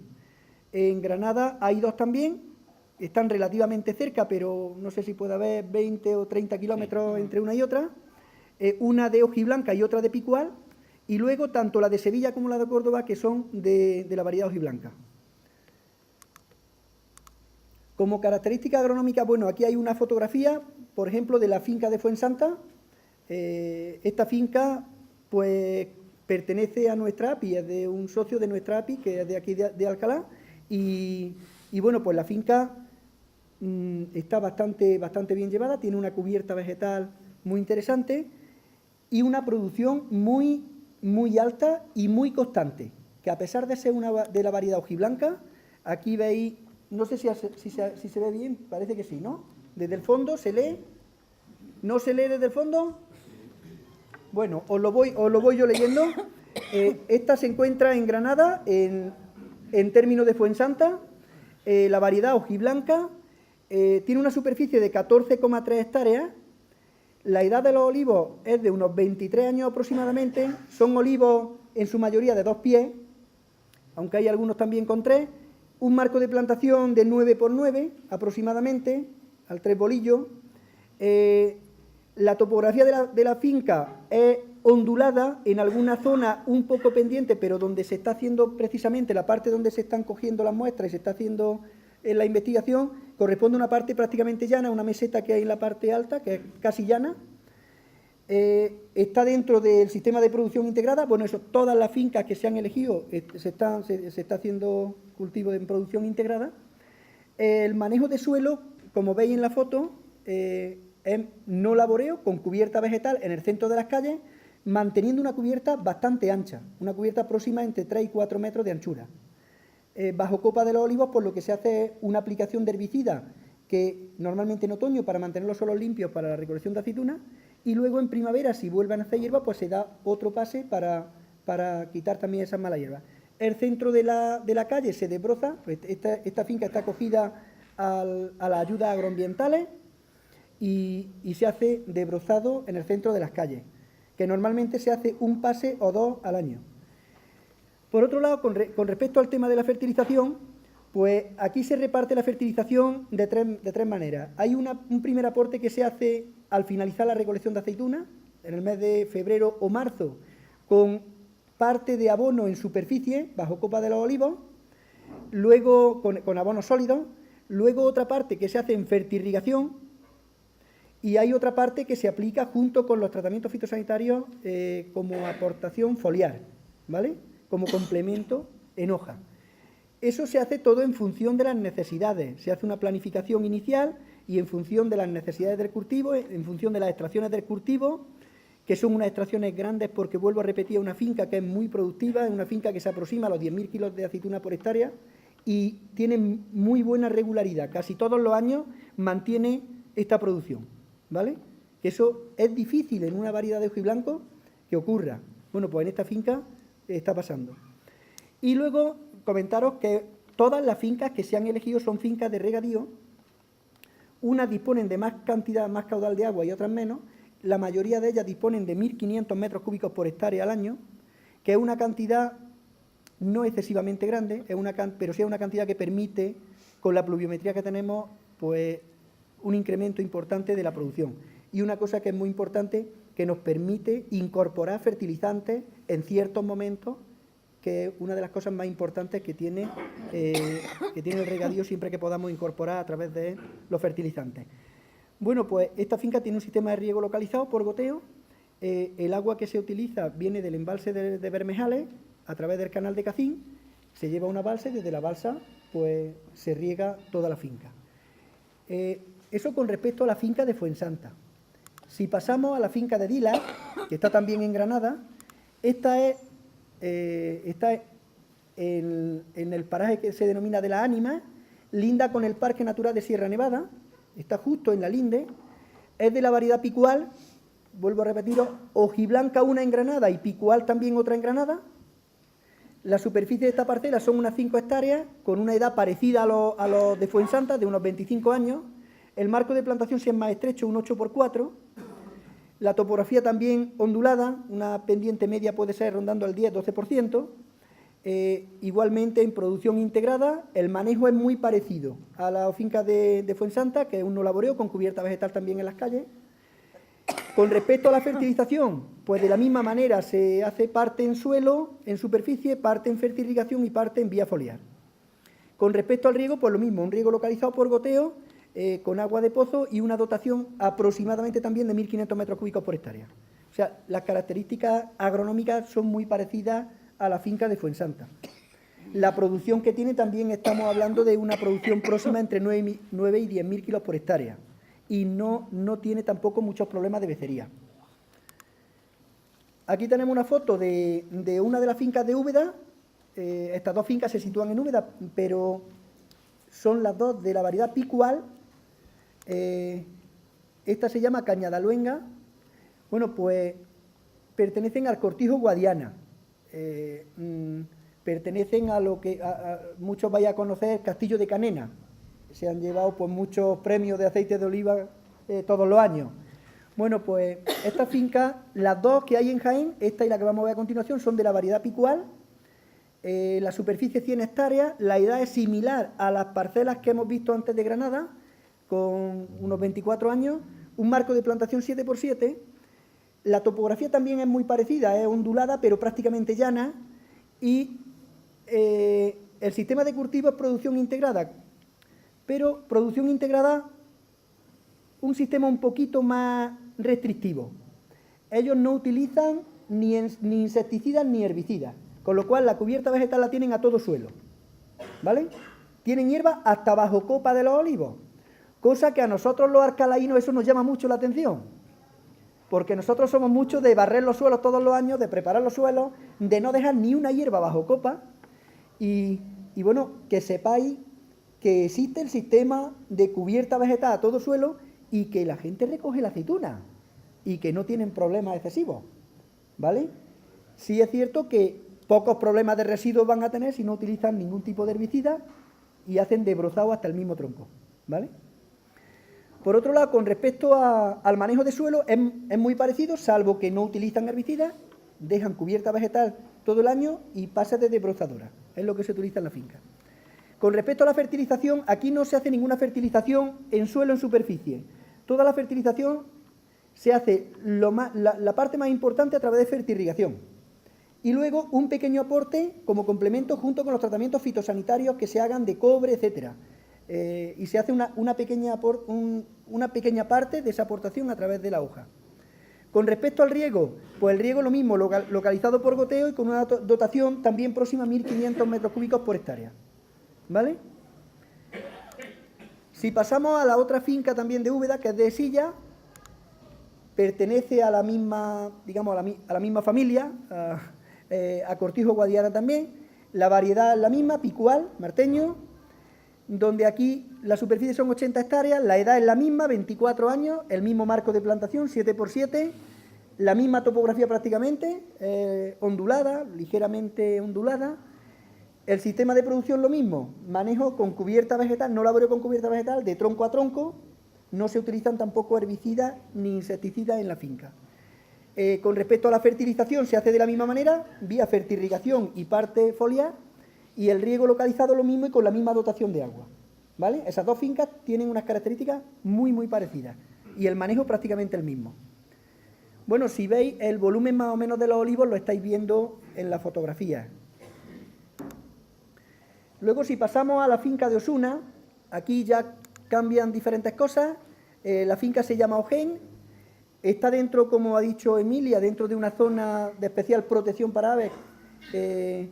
En Granada hay dos también, están relativamente cerca, pero no sé si puede haber 20 o 30 kilómetros entre una y otra. Una de hojiblanca y otra de picual, y luego tanto la de Sevilla como la de Córdoba, que son de la variedad hojiblanca. Como característica agronómica, bueno, aquí hay una fotografía, por ejemplo, de la finca de Fuensanta. Esta finca, pues, pertenece a nuestra API, es de un socio de nuestra API, que es de aquí de Alcalá, y bueno, pues la finca está bastante bien llevada, tiene una cubierta vegetal muy interesante y una producción muy alta y muy constante, que a pesar de ser de la variedad hojiblanca, aquí veis, no sé si se ve bien, parece que sí, ¿no? Desde el fondo se lee, ¿no se lee desde el fondo? Bueno, os lo voy yo leyendo. Esta se encuentra en Granada, en términos de Fuensanta, la variedad hojiblanca, tiene una superficie de 14,3 hectáreas, la edad de los olivos es de unos 23 años aproximadamente, son olivos en su mayoría de 2 pies, aunque hay algunos también con 3, un marco de plantación de 9 por 9 aproximadamente, al 3 bolillos. La topografía de la finca es ondulada, en alguna zona un poco pendiente, pero donde se está haciendo precisamente la parte donde se están cogiendo las muestras y se está haciendo la investigación, corresponde a una parte prácticamente llana, una meseta que hay en la parte alta, que es casi llana. Está dentro del sistema de producción integrada. Bueno, eso, todas las fincas que se han elegido se está haciendo cultivo en producción integrada. El manejo de suelo, como veis en la foto, es no laboreo, con cubierta vegetal en el centro de las calles, manteniendo una cubierta bastante ancha, una cubierta próxima entre 3 y 4 metros de anchura. Bajo copa de los olivos, por lo que se hace una aplicación de herbicida, que normalmente en otoño para mantener los suelos limpios para la recolección de aceitunas, y luego en primavera, si vuelven a hacer hierba, pues se da otro pase para quitar también esas malas hierbas. El centro de la calle se desbroza, pues esta finca está acogida a las ayudas agroambientales y se hace desbrozado en el centro de las calles, que normalmente se hace un pase o dos al año. Por otro lado, con respecto al tema de la fertilización, pues aquí se reparte la fertilización de tres maneras. Hay un primer aporte que se hace al finalizar la recolección de aceitunas, en el mes de febrero o marzo, con parte de abono en superficie, bajo copa de los olivos, luego con abono sólido, luego otra parte que se hace en fertirrigación, y hay otra parte que se aplica junto con los tratamientos fitosanitarios como aportación foliar, ¿vale? Como complemento en hoja. Eso se hace todo en función de las necesidades. Se hace una planificación inicial y en función de las necesidades del cultivo, en función de las extracciones del cultivo que son unas extracciones grandes porque, vuelvo a repetir, es una finca que es muy productiva, es una finca que se aproxima a los 10.000 kilos de aceituna por hectárea y tiene muy buena regularidad. Casi todos los años mantiene esta producción, ¿vale? Que eso es difícil en una variedad de hojiblanco que ocurra. Bueno, pues en esta finca está pasando. Y luego comentaros que todas las fincas que se han elegido son fincas de regadío. Unas disponen de más cantidad, más caudal de agua y otras menos. La mayoría de ellas disponen de 1.500 metros cúbicos por hectárea al año, que es una cantidad no excesivamente grande, pero sí es una cantidad que permite, con la pluviometría que tenemos, pues un incremento importante de la producción. Y una cosa que es muy importante, que nos permite incorporar fertilizantes en ciertos momentos, que es una de las cosas más importantes que tiene el regadío siempre que podamos incorporar a través de los fertilizantes. Bueno, pues esta finca tiene un sistema de riego localizado por goteo. El agua que se utiliza viene del embalse de Bermejales a través del canal de Cacín, se lleva a una balsa y desde la balsa pues se riega toda la finca. Eso con respecto a la finca de Fuensanta. Si pasamos a la finca de Dilas, que está también en Granada, está en el paraje que se denomina de la Ánima, linda con el Parque Natural de Sierra Nevada, está justo en la linde, es de la variedad picual, vuelvo a repetiros, hojiblanca una en Granada y picual también otra en Granada. La superficie de esta parcela son unas 5 hectáreas, con una edad parecida a los de Fuensanta, de unos 25 años. El marco de plantación sí es más estrecho, un 8×4. La topografía también ondulada, una pendiente media puede ser rondando el 10-12%. Igualmente en producción integrada, el manejo es muy parecido a la finca de Fuensanta, que es un no laboreo con cubierta vegetal también en las calles. Con respecto a la fertilización, pues de la misma manera se hace parte en suelo, en superficie, parte en fertirrigación y parte en vía foliar. Con respecto al riego, pues lo mismo, un riego localizado por goteo, con agua de pozo y una dotación aproximadamente también de 1.500 metros cúbicos por hectárea. O sea, las características agronómicas son muy parecidas a la finca de Fuensanta. La producción que tiene también estamos hablando de una producción próxima entre 9 y 10.000 kilos por hectárea y no tiene tampoco muchos problemas de becería. Aquí tenemos una foto de una de las fincas de Úbeda. Estas dos fincas se sitúan en Úbeda, pero son las dos de la variedad picual. Esta se llama Cañadaluenga. Bueno, pues pertenecen al cortijo Guadiana. Pertenecen a lo que muchos vais a conocer, Castillo de Canena. Se han llevado pues muchos premios de aceite de oliva todos los años. Bueno, pues estas fincas, las dos que hay en Jaén, esta y la que vamos a ver a continuación, son de la variedad picual. La superficie 100 hectáreas, la edad es similar a las parcelas que hemos visto antes de Granada, con unos 24 años, un marco de plantación 7×7. La topografía también es muy parecida, es ondulada pero prácticamente llana, y el sistema de cultivo es producción integrada, pero producción integrada, un sistema un poquito más restrictivo. Ellos no utilizan ni insecticidas ni herbicidas, con lo cual la cubierta vegetal la tienen a todo suelo, ¿vale? Tienen hierba hasta bajo copa de los olivos, cosa que a nosotros los alcalaínos eso nos llama mucho la atención, porque nosotros somos muchos de barrer los suelos todos los años, de preparar los suelos, de no dejar ni una hierba bajo copa, y bueno, que sepáis que existe el sistema de cubierta vegetal a todo suelo y que la gente recoge la aceituna y que no tienen problemas excesivos, ¿vale? Sí es cierto que pocos problemas de residuos van a tener si no utilizan ningún tipo de herbicida y hacen de brozado hasta el mismo tronco, ¿vale? Por otro lado, con respecto al manejo de suelo, es muy parecido, salvo que no utilizan herbicidas, dejan cubierta vegetal todo el año y pasa de desbrozadora, es lo que se utiliza en la finca. Con respecto a la fertilización, aquí no se hace ninguna fertilización en suelo, en superficie. Toda la fertilización se hace la parte más importante a través de fertirrigación. Y luego un pequeño aporte como complemento junto con los tratamientos fitosanitarios que se hagan de cobre, etcétera. Y se hace una pequeña parte de esa aportación a través de la hoja. Con respecto al riego, pues el riego lo mismo, localizado por goteo y con una dotación también próxima a 1.500 metros cúbicos por hectárea, ¿vale? Si pasamos a la otra finca también de Úbeda, que es de Silla, pertenece a la misma, digamos, a la misma familia, a Cortijo Guadiana también. La variedad es la misma, picual, marteño, donde aquí la superficie son 80 hectáreas, la edad es la misma, 24 años, el mismo marco de plantación, 7×7, la misma topografía prácticamente, ondulada, ligeramente ondulada. El sistema de producción lo mismo, manejo con cubierta vegetal, no laboreo con cubierta vegetal, de tronco a tronco, no se utilizan tampoco herbicidas ni insecticidas en la finca. Con respecto a la fertilización se hace de la misma manera, vía fertirrigación y parte foliar, y el riego localizado lo mismo y con la misma dotación de agua, ¿vale? Esas dos fincas tienen unas características muy parecidas y el manejo prácticamente el mismo. Bueno, si veis el volumen más o menos de los olivos lo estáis viendo en la fotografía. Luego, si pasamos a la finca de Osuna, aquí ya cambian diferentes cosas. La finca se llama Ojén, está dentro, como ha dicho Emilia, dentro de una zona de especial protección para aves, que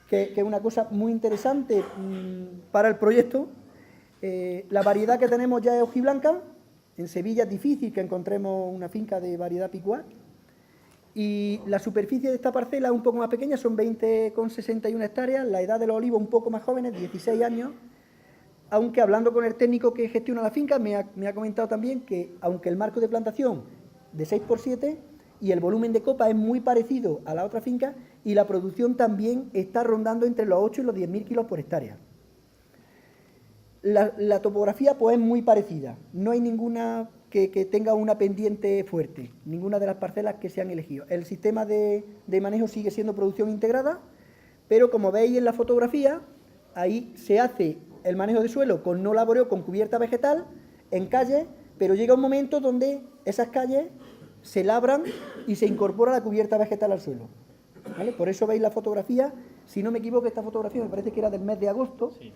es una cosa muy interesante para el proyecto. La variedad que tenemos ya es hojiblanca. En Sevilla es difícil que encontremos una finca de variedad picual. Y la superficie de esta parcela es un poco más pequeña, son 20,61 hectáreas, la edad de los olivos un poco más jóvenes, 16 años, aunque hablando con el técnico que gestiona la finca me ha comentado también que aunque el marco de plantación de 6×7 y el volumen de copa es muy parecido a la otra finca y la producción también está rondando entre los 8 y los 10.000 kilos por hectárea. La topografía pues es muy parecida, no hay ninguna que tenga una pendiente fuerte, ninguna de las parcelas que se han elegido. El sistema de manejo sigue siendo producción integrada, pero como veis en la fotografía, ahí se hace el manejo de suelo con no laboreo, con cubierta vegetal, en calles, pero llega un momento donde esas calles se labran y se incorpora la cubierta vegetal al suelo, ¿vale? Por eso veis la fotografía, si no me equivoco, esta fotografía me parece que era del mes de agosto, sí,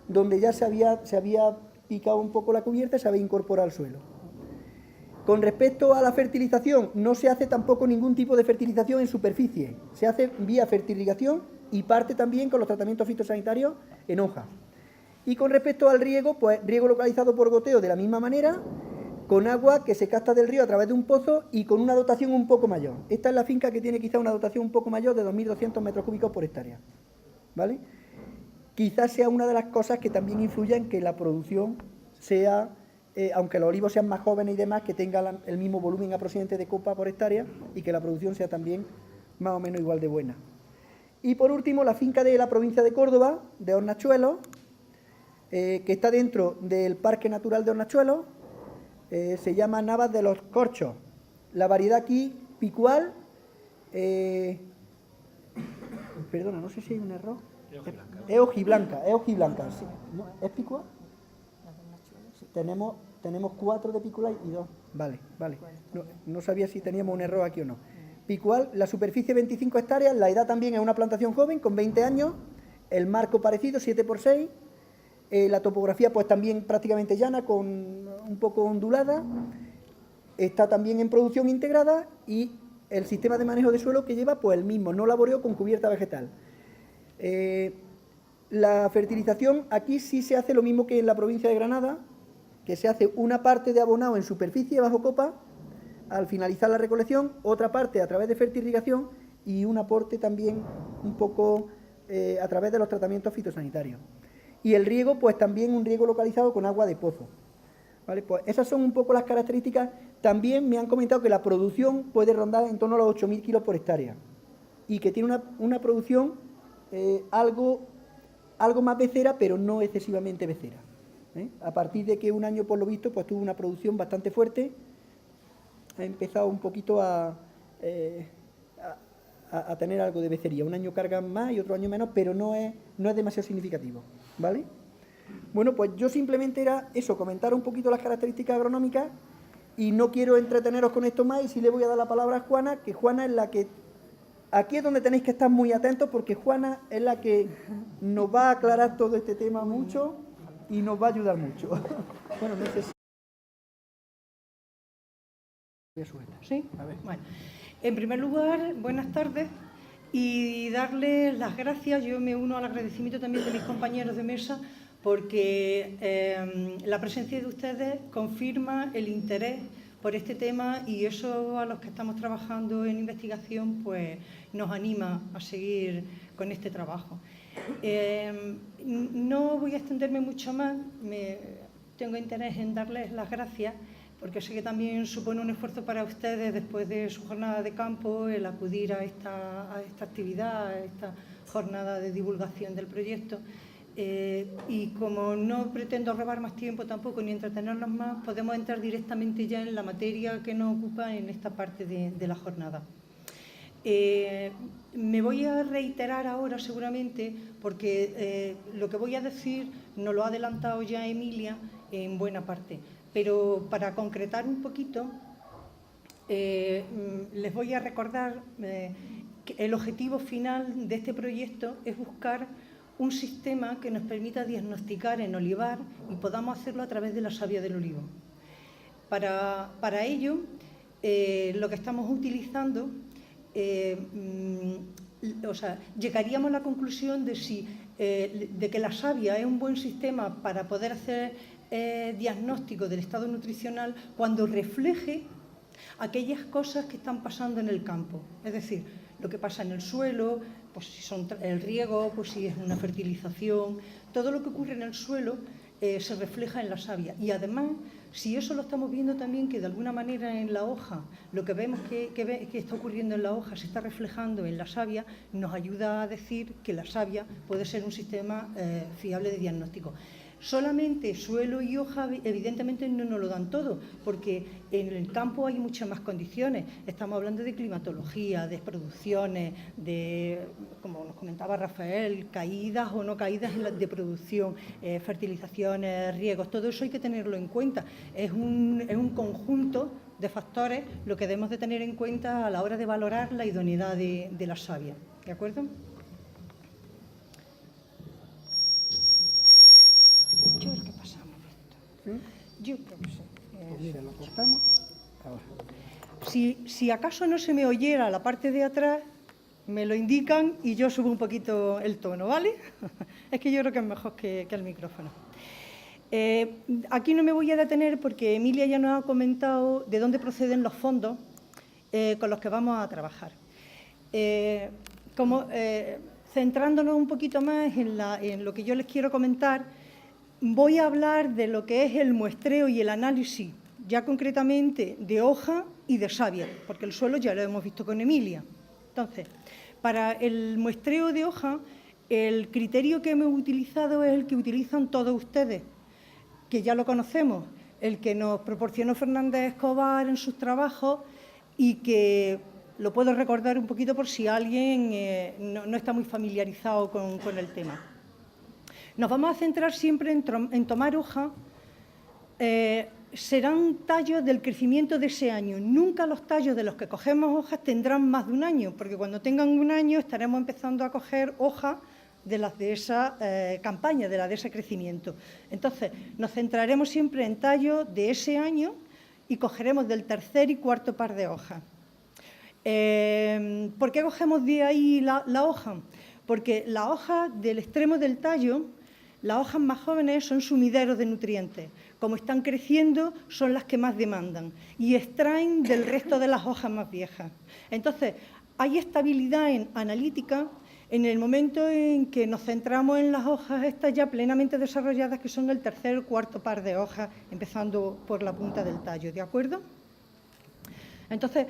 donde ya se había picado un poco la cubierta y se había incorporado al suelo. Con respecto a la fertilización, no se hace tampoco ningún tipo de fertilización en superficie, se hace vía fertirrigación y parte también con los tratamientos fitosanitarios en hoja. Y con respecto al riego, pues riego localizado por goteo de la misma manera, con agua que se capta del río a través de un pozo y con una dotación un poco mayor. Esta es la finca que tiene quizá una dotación un poco mayor de 2.200 metros cúbicos por hectárea, ¿vale? Quizás sea una de las cosas que también influya en que la producción sea, aunque los olivos sean más jóvenes y demás, que tenga el mismo volumen aproximadamente de copa por hectárea y que la producción sea también más o menos igual de buena. Y por último, la finca de la provincia de Córdoba, de Hornachuelos, que está dentro del Parque Natural de Hornachuelos, se llama Navas de los Corchos. La variedad aquí, picual, perdona, no sé si hay un error. Es hojiblanca, sí. ¿No? ¿Es picual? Sí, tenemos 4 de picual y 2. Vale. No sabía si teníamos un error aquí o no. Picual, la superficie 25 hectáreas, la edad también es una plantación joven, con 20 años, el marco parecido, 7×6, la topografía pues también prácticamente llana, con un poco ondulada, está también en producción integrada y el sistema de manejo de suelo que lleva pues el mismo, no laboreo con cubierta vegetal. La fertilización aquí sí se hace lo mismo que en la provincia de Granada, que se hace una parte de abonado en superficie bajo copa al finalizar la recolección, otra parte a través de fertirrigación y un aporte también un poco a través de los tratamientos fitosanitarios. Y el riego, pues también un riego localizado con agua de pozo, ¿vale? Pues esas son un poco las características. También me han comentado que la producción puede rondar en torno a los 8.000 kilos por hectárea y que tiene una producción algo más becera, pero no excesivamente becera, ¿eh? A partir de que un año, por lo visto, pues tuvo una producción bastante fuerte, ha empezado un poquito a tener algo de becería. Un año cargan más y otro año menos, pero no es demasiado significativo, ¿vale? Bueno, pues yo simplemente era eso, comentar un poquito las características agronómicas y no quiero entreteneros con esto más y sí le voy a dar la palabra a Juana, que Juana es la que... Aquí es donde tenéis que estar muy atentos porque Juana es la que nos va a aclarar todo este tema mucho y nos va a ayudar mucho. Bueno, no sé si... ¿Sí? A ver. Bueno, en primer lugar, buenas tardes y darles las gracias. Yo me uno al agradecimiento también de mis compañeros de mesa porque la presencia de ustedes confirma el interés por este tema, y eso a los que estamos trabajando en investigación pues nos anima a seguir con este trabajo. No voy a extenderme mucho más, tengo interés en darles las gracias porque sé que también supone un esfuerzo para ustedes después de su jornada de campo el acudir a esta actividad, a esta jornada de divulgación del proyecto. Y como no pretendo robar más tiempo tampoco ni entretenernos más, podemos entrar directamente ya en la materia que nos ocupa en esta parte de la jornada. Me voy a reiterar ahora seguramente porque lo que voy a decir nos lo ha adelantado ya Emilia en buena parte, pero para concretar un poquito les voy a recordar que el objetivo final de este proyecto es buscar un sistema que nos permita diagnosticar en olivar y podamos hacerlo a través de la savia del olivo. Para ello, lo que estamos utilizando, llegaríamos a la conclusión de que la savia es un buen sistema para poder hacer diagnóstico del estado nutricional cuando refleje aquellas cosas que están pasando en el campo, es decir, lo que pasa en el suelo, pues si son el riego, pues si es una fertilización, todo lo que ocurre en el suelo se refleja en la savia. Y además, si eso lo estamos viendo también, que de alguna manera en la hoja, lo que vemos que está ocurriendo en la hoja se está reflejando en la savia, nos ayuda a decir que la savia puede ser un sistema fiable de diagnóstico. Solamente suelo y hoja evidentemente no nos lo dan todo, porque en el campo hay muchas más condiciones. Estamos hablando de climatología, de producciones, de, como nos comentaba Rafael, caídas o no caídas de producción, fertilizaciones, riegos, todo eso hay que tenerlo en cuenta. Es un conjunto de factores lo que debemos de tener en cuenta a la hora de valorar la idoneidad de la savia. ¿De acuerdo? Yo creo que pasamos esto. Yo creo que sí. Pues mira, lo cortamos. Ahora. Si acaso no se me oyera la parte de atrás, me lo indican y yo subo un poquito el tono, ¿vale? Es que yo creo que es mejor que el micrófono. Aquí no me voy a detener porque Emilia ya nos ha comentado de dónde proceden los fondos con los que vamos a trabajar. Centrándonos un poquito más en lo que yo les quiero comentar, voy a hablar de lo que es el muestreo y el análisis, ya concretamente de hoja y de savia, porque el suelo ya lo hemos visto con Emilia. Entonces, para el muestreo de hoja, el criterio que hemos utilizado es el que utilizan todos ustedes, que ya lo conocemos, el que nos proporcionó Fernández Escobar en sus trabajos y que lo puedo recordar un poquito por si alguien no está muy familiarizado con el tema. Nos vamos a centrar siempre en tomar hoja, serán tallos del crecimiento de ese año. Nunca los tallos de los que cogemos hojas tendrán más de un año, porque cuando tengan un año estaremos empezando a coger hojas de las de esa campaña, de las de ese crecimiento. Entonces, nos centraremos siempre en tallos de ese año y cogeremos del tercer y cuarto par de hojas. ¿Por qué cogemos de ahí la hoja? Porque la hoja del extremo del tallo, las hojas más jóvenes son sumideros de nutrientes. Como están creciendo, son las que más demandan y extraen del resto de las hojas más viejas. Entonces, hay estabilidad analítica en el momento en que nos centramos en las hojas estas ya plenamente desarrolladas, que son el tercer o cuarto par de hojas, empezando por la punta del tallo, ¿de acuerdo? Entonces,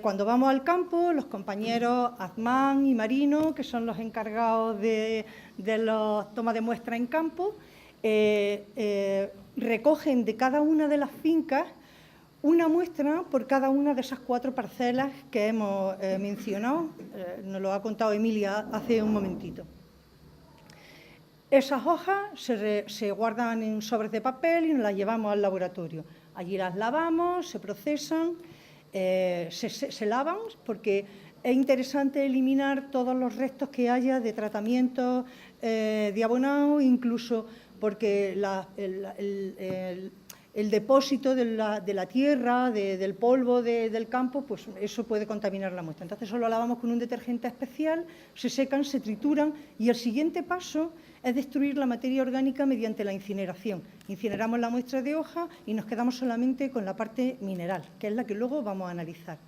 cuando vamos al campo, los compañeros Azmán y Marino, que son los encargados de la toma de muestra en campo, recogen de cada una de las fincas una muestra por cada una de esas 4 parcelas que hemos mencionado. Nos lo ha contado Emilia hace un momentito. Esas hojas se guardan en sobres de papel y nos las llevamos al laboratorio. Allí las lavamos, se procesan, se lavan, porque es interesante eliminar todos los restos que haya de tratamientos de abonado, incluso porque el depósito de la tierra, del polvo del campo, pues eso puede contaminar la muestra. Entonces, solo lavamos con un detergente especial, se secan, se trituran y el siguiente paso es destruir la materia orgánica mediante la incineración. Incineramos la muestra de hoja y nos quedamos solamente con la parte mineral, que es la que luego vamos a analizar.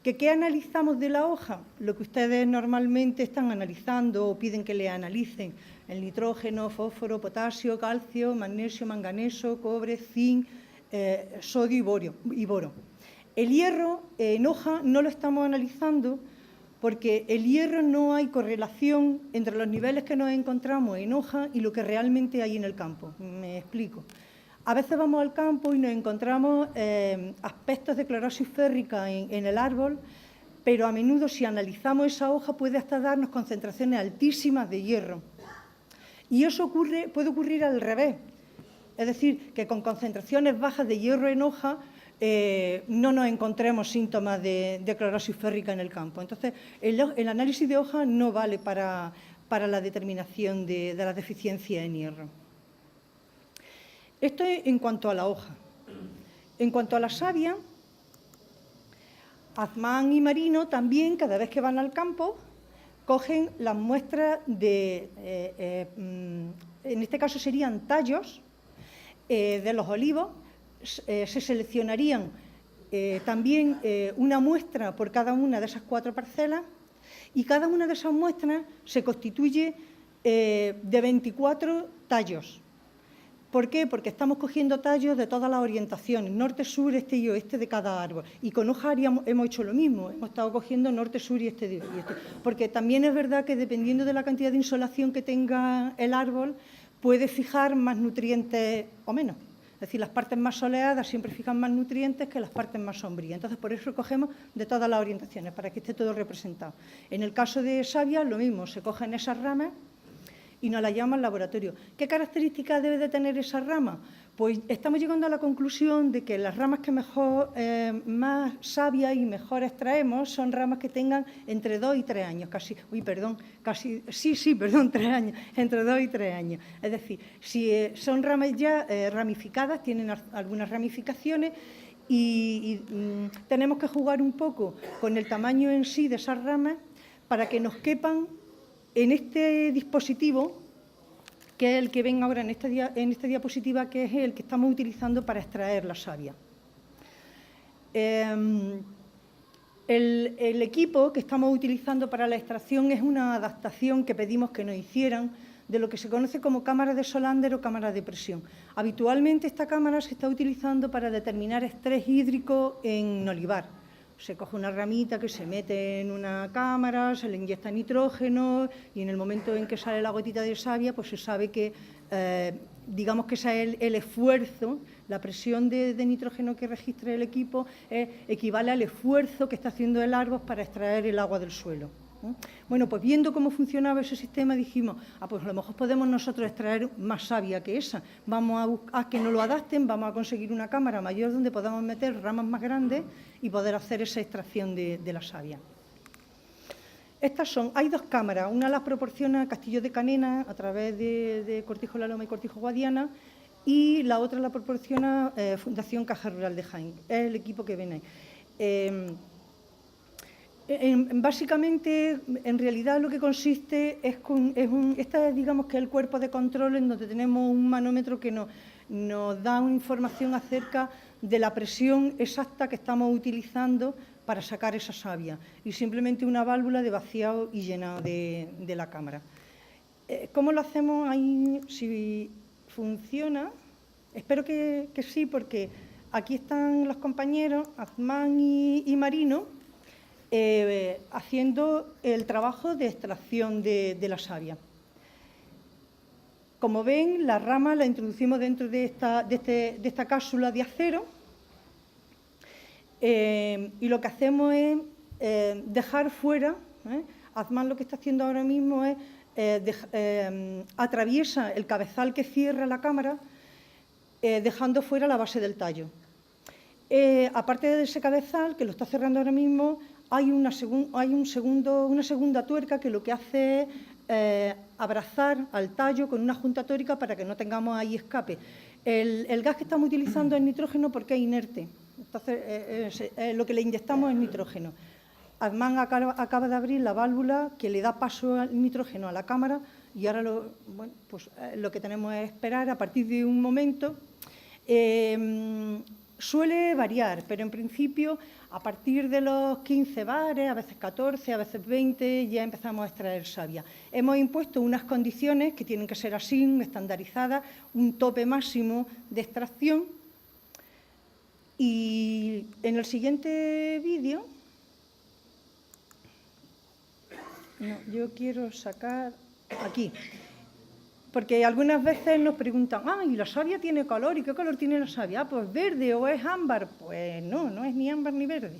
¿Qué analizamos de la hoja? Lo que ustedes normalmente están analizando o piden que le analicen: el nitrógeno, fósforo, potasio, calcio, magnesio, manganeso, cobre, zinc, sodio y boro. El hierro en hoja no lo estamos analizando porque el hierro no hay correlación entre los niveles que nos encontramos en hoja y lo que realmente hay en el campo. Me explico. A veces vamos al campo y nos encontramos aspectos de clorosis férrica en el árbol, pero a menudo, si analizamos esa hoja, puede hasta darnos concentraciones altísimas de hierro. Y eso puede ocurrir al revés. Es decir, que con concentraciones bajas de hierro en hoja no nos encontremos síntomas de clorosis férrica en el campo. Entonces, el análisis de hoja no vale para la determinación de la deficiencia en hierro. Esto es en cuanto a la hoja. En cuanto a la savia, Azmán y Marino también, cada vez que van al campo, cogen las muestras en este caso serían tallos de los olivos. Se seleccionarían también una muestra por cada una de esas 4 parcelas y cada una de esas muestras se constituye de 24 tallos. ¿Por qué? Porque estamos cogiendo tallos de todas las orientaciones, norte, sur, este y oeste de cada árbol. Y con hoja hemos hecho lo mismo, hemos estado cogiendo norte, sur y este y este. Porque también es verdad que dependiendo de la cantidad de insolación que tenga el árbol, puede fijar más nutrientes o menos. Es decir, las partes más soleadas siempre fijan más nutrientes que las partes más sombrías. Entonces, por eso cogemos de todas las orientaciones, para que esté todo representado. En el caso de savia, lo mismo, se cogen esas ramas y nos la llevamos al laboratorio. ¿Qué características debe de tener esa rama? Pues estamos llegando a la conclusión de que las ramas que más savia y mejor extraemos son ramas que tengan entre 2 y 3 años, 3 años, entre 2 y 3 años. Es decir, si son ramas ya ramificadas, tienen algunas ramificaciones y tenemos que jugar un poco con el tamaño en sí de esas ramas para que nos quepan en este dispositivo, que es el que ven ahora en esta diapositiva, que es el que estamos utilizando para extraer la savia. El equipo que estamos utilizando para la extracción es una adaptación que pedimos que nos hicieran de lo que se conoce como cámara de Solander o cámara de presión. Habitualmente esta cámara se está utilizando para determinar estrés hídrico en olivar. Se coge una ramita que se mete en una cámara, se le inyecta nitrógeno y en el momento en que sale la gotita de savia, pues se sabe que, digamos que ese es el esfuerzo, la presión de nitrógeno que registra el equipo equivale al esfuerzo que está haciendo el árbol para extraer el agua del suelo. Bueno, pues viendo cómo funcionaba ese sistema dijimos, pues a lo mejor podemos nosotros extraer más savia que esa. Vamos a que nos lo adapten, vamos a conseguir una cámara mayor donde podamos meter ramas más grandes y poder hacer esa extracción de la savia. Hay 2 cámaras, una las proporciona Castillo de Canena a través de Cortijo La Loma y Cortijo Guadiana y la otra la proporciona Fundación Caja Rural de Jaén. Es el equipo que ven ahí. Básicamente, en realidad lo que consiste este es, digamos, que el cuerpo de control en donde tenemos un manómetro que nos da una información acerca de la presión exacta que estamos utilizando para sacar esa savia y simplemente una válvula de vaciado y llenado de la cámara. ¿Cómo lo hacemos ahí? Si funciona, espero que sí, porque aquí están los compañeros, Azmán y Marino, haciendo el trabajo de extracción de la savia. Como ven, la rama la introducimos dentro de esta cápsula de acero y lo que hacemos es dejar fuera, Azmán lo que está haciendo ahora mismo es atraviesa el cabezal que cierra la cámara dejando fuera la base del tallo. Aparte de ese cabezal, que lo está cerrando ahora mismo, hay una segunda tuerca que lo que hace es abrazar al tallo con una junta tórica para que no tengamos ahí escape. El gas que estamos utilizando es nitrógeno porque es inerte. Entonces, lo que le inyectamos es nitrógeno. Además, acaba de abrir la válvula que le da paso al nitrógeno a la cámara y ahora lo que tenemos es esperar a partir de un momento. Suele variar, pero en principio a partir de los 15 bares, a veces 14, a veces 20, ya empezamos a extraer savia. Hemos impuesto unas condiciones que tienen que ser así, estandarizadas, un tope máximo de extracción. Y en el siguiente vídeo, yo quiero sacar aquí. Porque algunas veces nos preguntan, ¿y la savia tiene color? ¿Y qué color tiene la savia? Pues verde o es ámbar. Pues no es ni ámbar ni verde.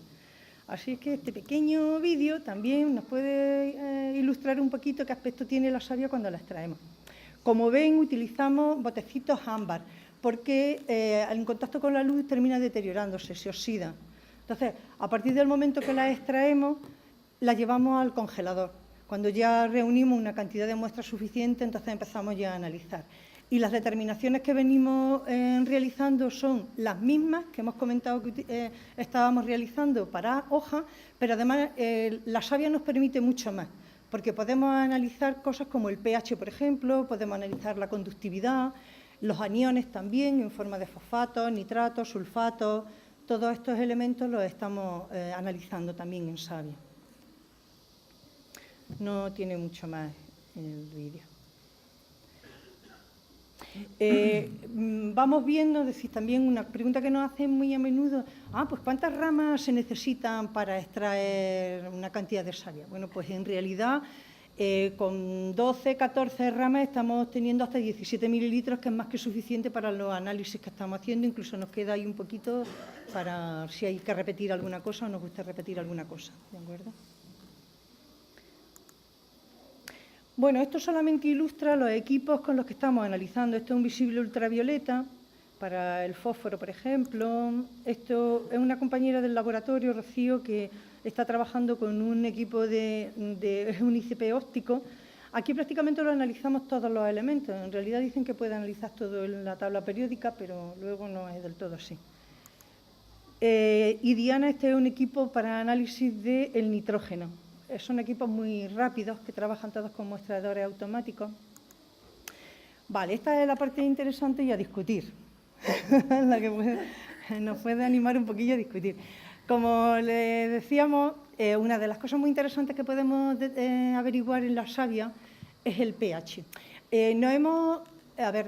Así es que este pequeño vídeo también nos puede ilustrar un poquito qué aspecto tiene la savia cuando la extraemos. Como ven, utilizamos botecitos ámbar, porque en contacto con la luz termina deteriorándose, se oxida. Entonces, a partir del momento que la extraemos, la llevamos al congelador. Cuando ya reunimos una cantidad de muestras suficiente, entonces empezamos ya a analizar. Y las determinaciones que venimos realizando son las mismas que hemos comentado que estábamos realizando para hoja, pero además la savia nos permite mucho más, porque podemos analizar cosas como el pH, por ejemplo, podemos analizar la conductividad, los aniones también en forma de fosfatos, nitratos, sulfatos, todos estos elementos los estamos analizando también en savia. No tiene mucho más en el vídeo. Vamos viendo, es decir, también una pregunta que nos hacen muy a menudo, pues ¿cuántas ramas se necesitan para extraer una cantidad de savia? Bueno, pues en realidad con 12, 14 ramas estamos teniendo hasta 17 mililitros, que es más que suficiente para los análisis que estamos haciendo, incluso nos queda ahí un poquito para si hay que repetir alguna cosa o nos gusta repetir alguna cosa, ¿de acuerdo? Bueno, esto solamente ilustra los equipos con los que estamos analizando. Esto es un visible ultravioleta para el fósforo, por ejemplo. Esto es una compañera del laboratorio, Rocío, que está trabajando con un equipo de un ICP óptico. Aquí prácticamente lo analizamos todos los elementos. En realidad dicen que puede analizar todo en la tabla periódica, pero luego no es del todo así. Y Diana, este es un equipo para análisis del nitrógeno. Son equipos muy rápidos que trabajan todos con muestradores automáticos. Vale, esta es la parte interesante y a discutir, la que nos puede animar un poquillo a discutir. Como le decíamos, una de las cosas muy interesantes que podemos averiguar en la savia es el pH.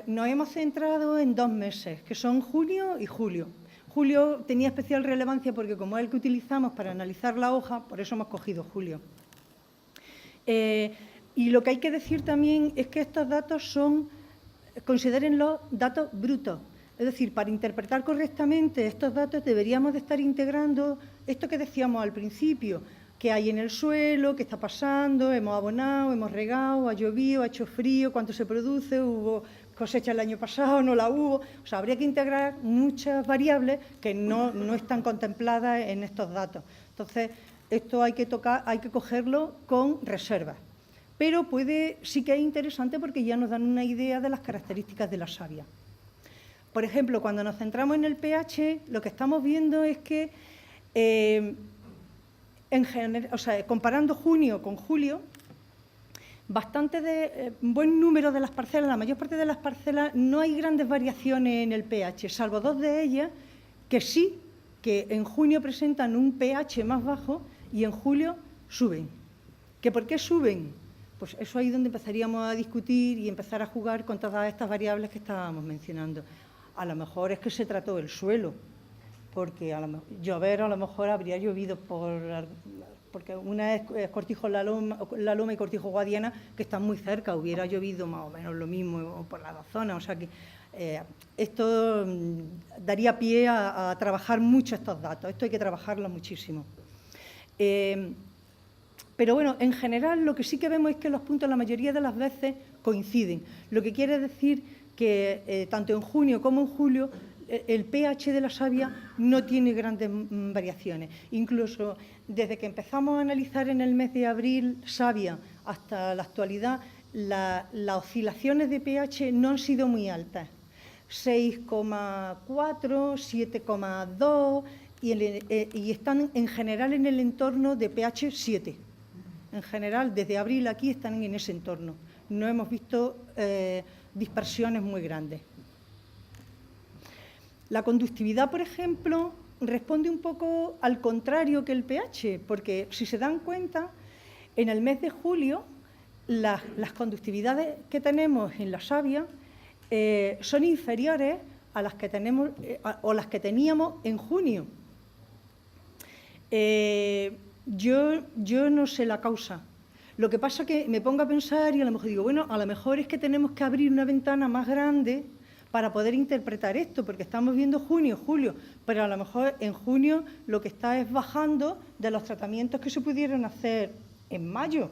Nos hemos centrado en 2 meses, que son junio y julio. Julio tenía especial relevancia porque como es el que utilizamos para analizar la hoja, por eso hemos cogido julio. Y lo que hay que decir también es que estos datos considérenlos datos brutos. Es decir, para interpretar correctamente estos datos deberíamos de estar integrando esto que decíamos al principio, qué hay en el suelo, qué está pasando, hemos abonado, hemos regado, ha llovido, ha hecho frío, cuánto se produce, hubo cosecha el año pasado, no la hubo. O sea, habría que integrar muchas variables que no están contempladas en estos datos. Entonces, esto hay que cogerlo con reservas. Pero sí que es interesante porque ya nos dan una idea de las características de la savia. Por ejemplo, cuando nos centramos en el pH, lo que estamos viendo es que, comparando junio con julio, buen número de las parcelas, la mayor parte de las parcelas, no hay grandes variaciones en el pH, salvo 2 de ellas que en junio presentan un pH más bajo y en julio suben. ¿Que por qué suben? Pues eso ahí es donde empezaríamos a discutir y empezar a jugar con todas estas variables que estábamos mencionando. A lo mejor es que se trató el suelo, porque a lo mejor habría llovido porque una es Cortijo La Loma y Cortijo Guadiana, que están muy cerca, hubiera llovido más o menos lo mismo por las 2 zonas, o sea que esto daría pie a trabajar mucho estos datos, esto hay que trabajarlo muchísimo. Pero bueno, en general lo que sí que vemos es que los puntos la mayoría de las veces coinciden, lo que quiere decir que tanto en junio como en julio el pH de la savia no tiene grandes variaciones. Incluso desde que empezamos a analizar en el mes de abril savia hasta la actualidad, las oscilaciones de pH no han sido muy altas. 6,4, 7,2 y están en general en el entorno de pH 7. En general, desde abril aquí están en ese entorno. No hemos visto dispersiones muy grandes. La conductividad, por ejemplo, responde un poco al contrario que el pH, porque si se dan cuenta, en el mes de julio las conductividades que tenemos en la savia son inferiores a las que tenemos o las que teníamos en junio. Yo no sé la causa. Lo que pasa es que me pongo a pensar y a lo mejor digo, bueno, a lo mejor es que tenemos que abrir una ventana más grande para poder interpretar esto, porque estamos viendo junio, julio, pero a lo mejor en junio lo que está es bajando de los tratamientos que se pudieron hacer en mayo.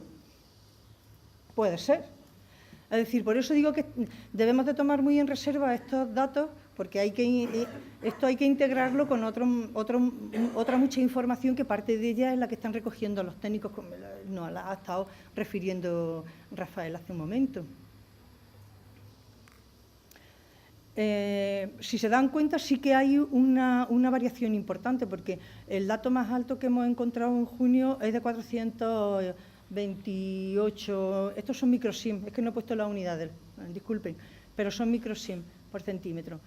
Puede ser. Es decir, por eso digo que debemos de tomar muy en reserva estos datos, porque esto hay que integrarlo con otra mucha información que parte de ella es la que están recogiendo los técnicos, como nos la ha estado refiriendo Rafael hace un momento. Si se dan cuenta, sí que hay una variación importante, porque el dato más alto que hemos encontrado en junio es de 428, estos son microsim, es que no he puesto las unidades, disculpen, pero son microsim por centímetro.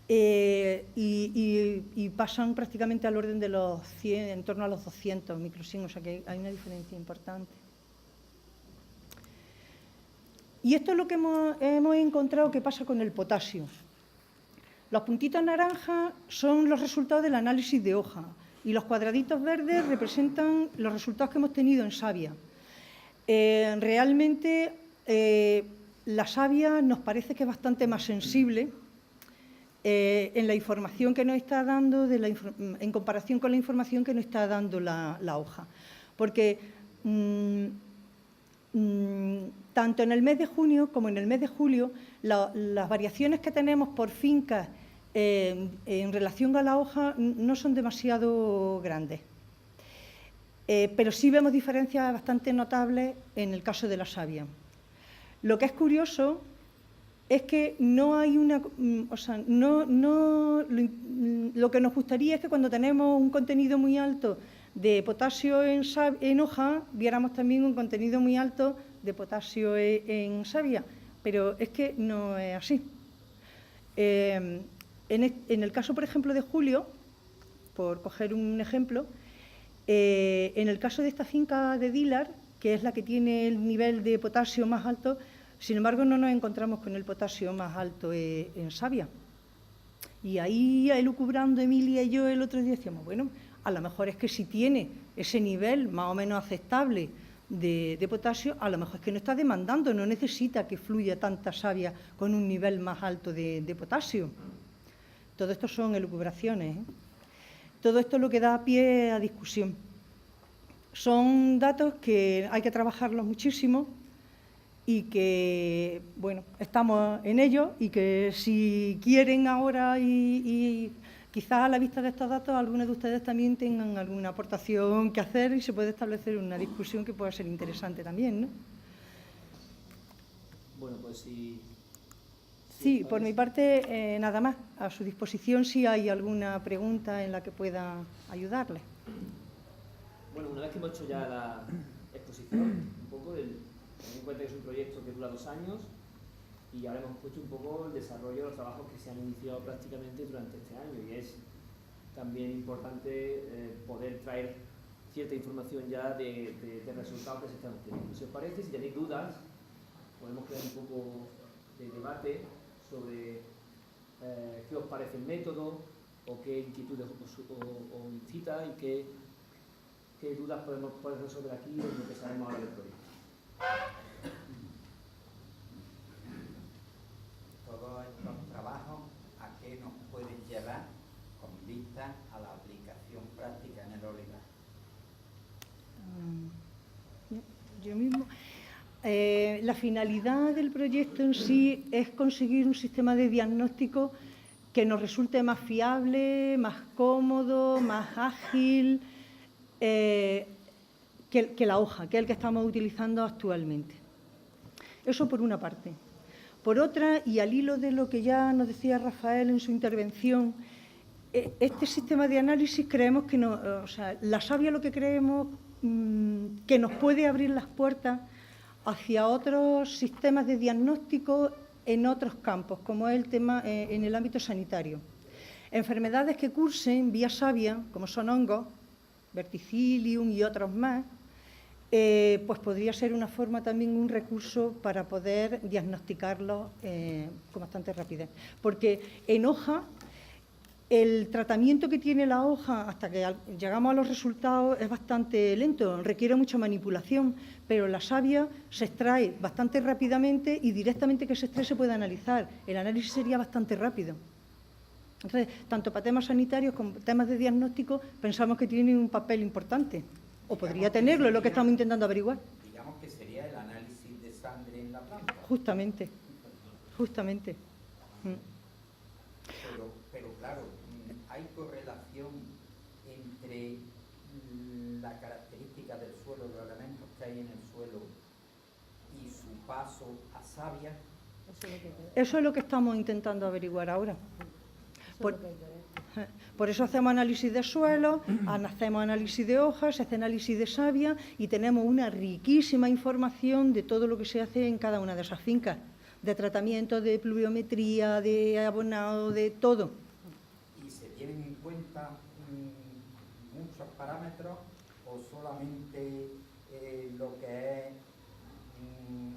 Y pasan prácticamente al orden de los 100, en torno a los 200 microsim, o sea que hay una diferencia importante. Y esto es lo que hemos encontrado que pasa con el potasio. Los puntitos naranjas son los resultados del análisis de hoja y los cuadraditos verdes representan los resultados que hemos tenido en savia. Realmente la savia nos parece que es bastante más sensible en la información que nos está dando, en comparación con la información que nos está dando la hoja. Porque tanto en el mes de junio como en el mes de julio, las variaciones que tenemos por fincas en relación a la hoja no son demasiado grandes. Pero sí vemos diferencias bastante notables en el caso de la savia. Lo que es curioso es que no hay una... O sea, lo que nos gustaría es que cuando tenemos un contenido muy alto de potasio en hoja, viéramos también un contenido muy alto de potasio en savia, pero es que no es así. En el caso, por ejemplo, de julio, por coger un ejemplo, en el caso de esta finca de Dilar, que es la que tiene el nivel de potasio más alto, sin embargo, no nos encontramos con el potasio más alto en savia. Y ahí, elucubrando Emilia y yo el otro día, decíamos, bueno, a lo mejor es que si tiene ese nivel más o menos aceptable de potasio, a lo mejor es que no está demandando, no necesita que fluya tanta savia con un nivel más alto de potasio. Todo esto son elucubraciones, ¿eh? Todo esto es lo que da pie a discusión. Son datos que hay que trabajarlos muchísimo y que, bueno, estamos en ello y que si quieren ahora y quizás a la vista de estos datos algunos de ustedes también tengan alguna aportación que hacer y se puede establecer una discusión que pueda ser interesante también, ¿no? Bueno, pues sí. Sí, por mi parte, nada más. A su disposición si hay alguna pregunta en la que pueda ayudarle. Bueno, una vez que hemos hecho ya la exposición, un poco, teniendo en cuenta que es un proyecto que dura 2 años y ahora hemos puesto un poco el desarrollo de los trabajos que se han iniciado prácticamente durante este año y es también importante poder traer cierta información ya de resultados que se están obteniendo. Si os parece, si tenéis dudas, podemos crear un poco de debate sobre qué os parece el método o qué inquietudes os incita y qué dudas podemos resolver aquí en lo que sabemos ahora del proyecto. Todos estos trabajos, ¿a qué nos pueden llevar con vista a la aplicación práctica en el olivar? Yo mismo. La finalidad del proyecto en sí es conseguir un sistema de diagnóstico que nos resulte más fiable, más cómodo, más ágil, que la hoja, que es el que estamos utilizando actualmente. Eso por una parte. Por otra, y al hilo de lo que ya nos decía Rafael en su intervención, este sistema de análisis creemos que la savia lo que creemos que nos puede abrir las puertas hacia otros sistemas de diagnóstico en otros campos, como es el tema en el ámbito sanitario. Enfermedades que cursen vía savia, como son hongos, verticillium y otros más, pues podría ser una forma también, un recurso para poder diagnosticarlos con bastante rapidez. Porque en hoja, el tratamiento que tiene la hoja hasta que llegamos a los resultados es bastante lento, requiere mucha manipulación, pero la savia se extrae bastante rápidamente y directamente que se extrae se puede analizar. El análisis sería bastante rápido. Entonces, tanto para temas sanitarios como temas de diagnóstico, pensamos que tiene un papel importante. O podría tenerlo, es lo que estamos intentando averiguar. Digamos que sería el análisis de sangre en la planta. Justamente, justamente. Pero claro, hay correlación entre la característica del suelo, los elementos que hay en el suelo y su paso a savia. Eso es lo que estamos intentando averiguar ahora. Por eso hacemos análisis de suelo, hacemos análisis de hojas, se hace análisis de savia y tenemos una riquísima información de todo lo que se hace en cada una de esas fincas, de tratamiento, de pluviometría, de abonado, de todo. ¿Y se tienen en cuenta muchos parámetros o solamente lo que es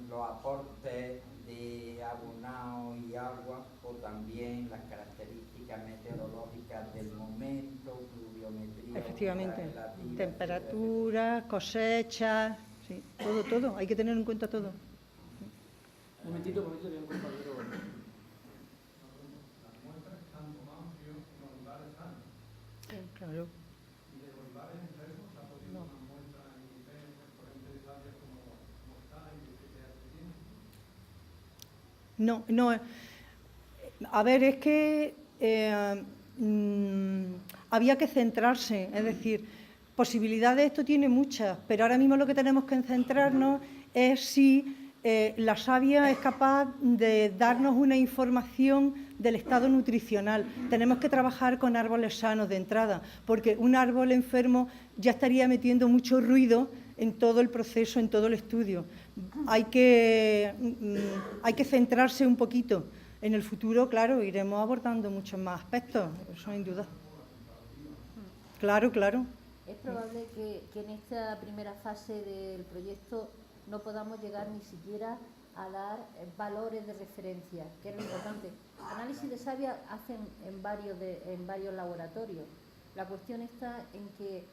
los aportes de abonado y agua, o también las características meteorológicas del momento, pluviometría? Efectivamente, temperatura, cosecha, sí, todo, hay que tener en cuenta todo. Un momentito, que hay un compañero. Claro. No. A ver, es que había que centrarse, es decir, posibilidades esto tiene muchas, pero ahora mismo lo que tenemos que centrarnos es si la savia es capaz de darnos una información del estado nutricional. Tenemos que trabajar con árboles sanos de entrada, porque un árbol enfermo ya estaría metiendo mucho ruido en todo el proceso, en todo el estudio. Hay que centrarse un poquito. En el futuro, claro, iremos abordando muchos más aspectos, eso sin duda. Claro. Es probable que en esta primera fase del proyecto no podamos llegar ni siquiera a dar valores de referencia, que es lo importante. Análisis de savia hacen en varios laboratorios. La cuestión está en que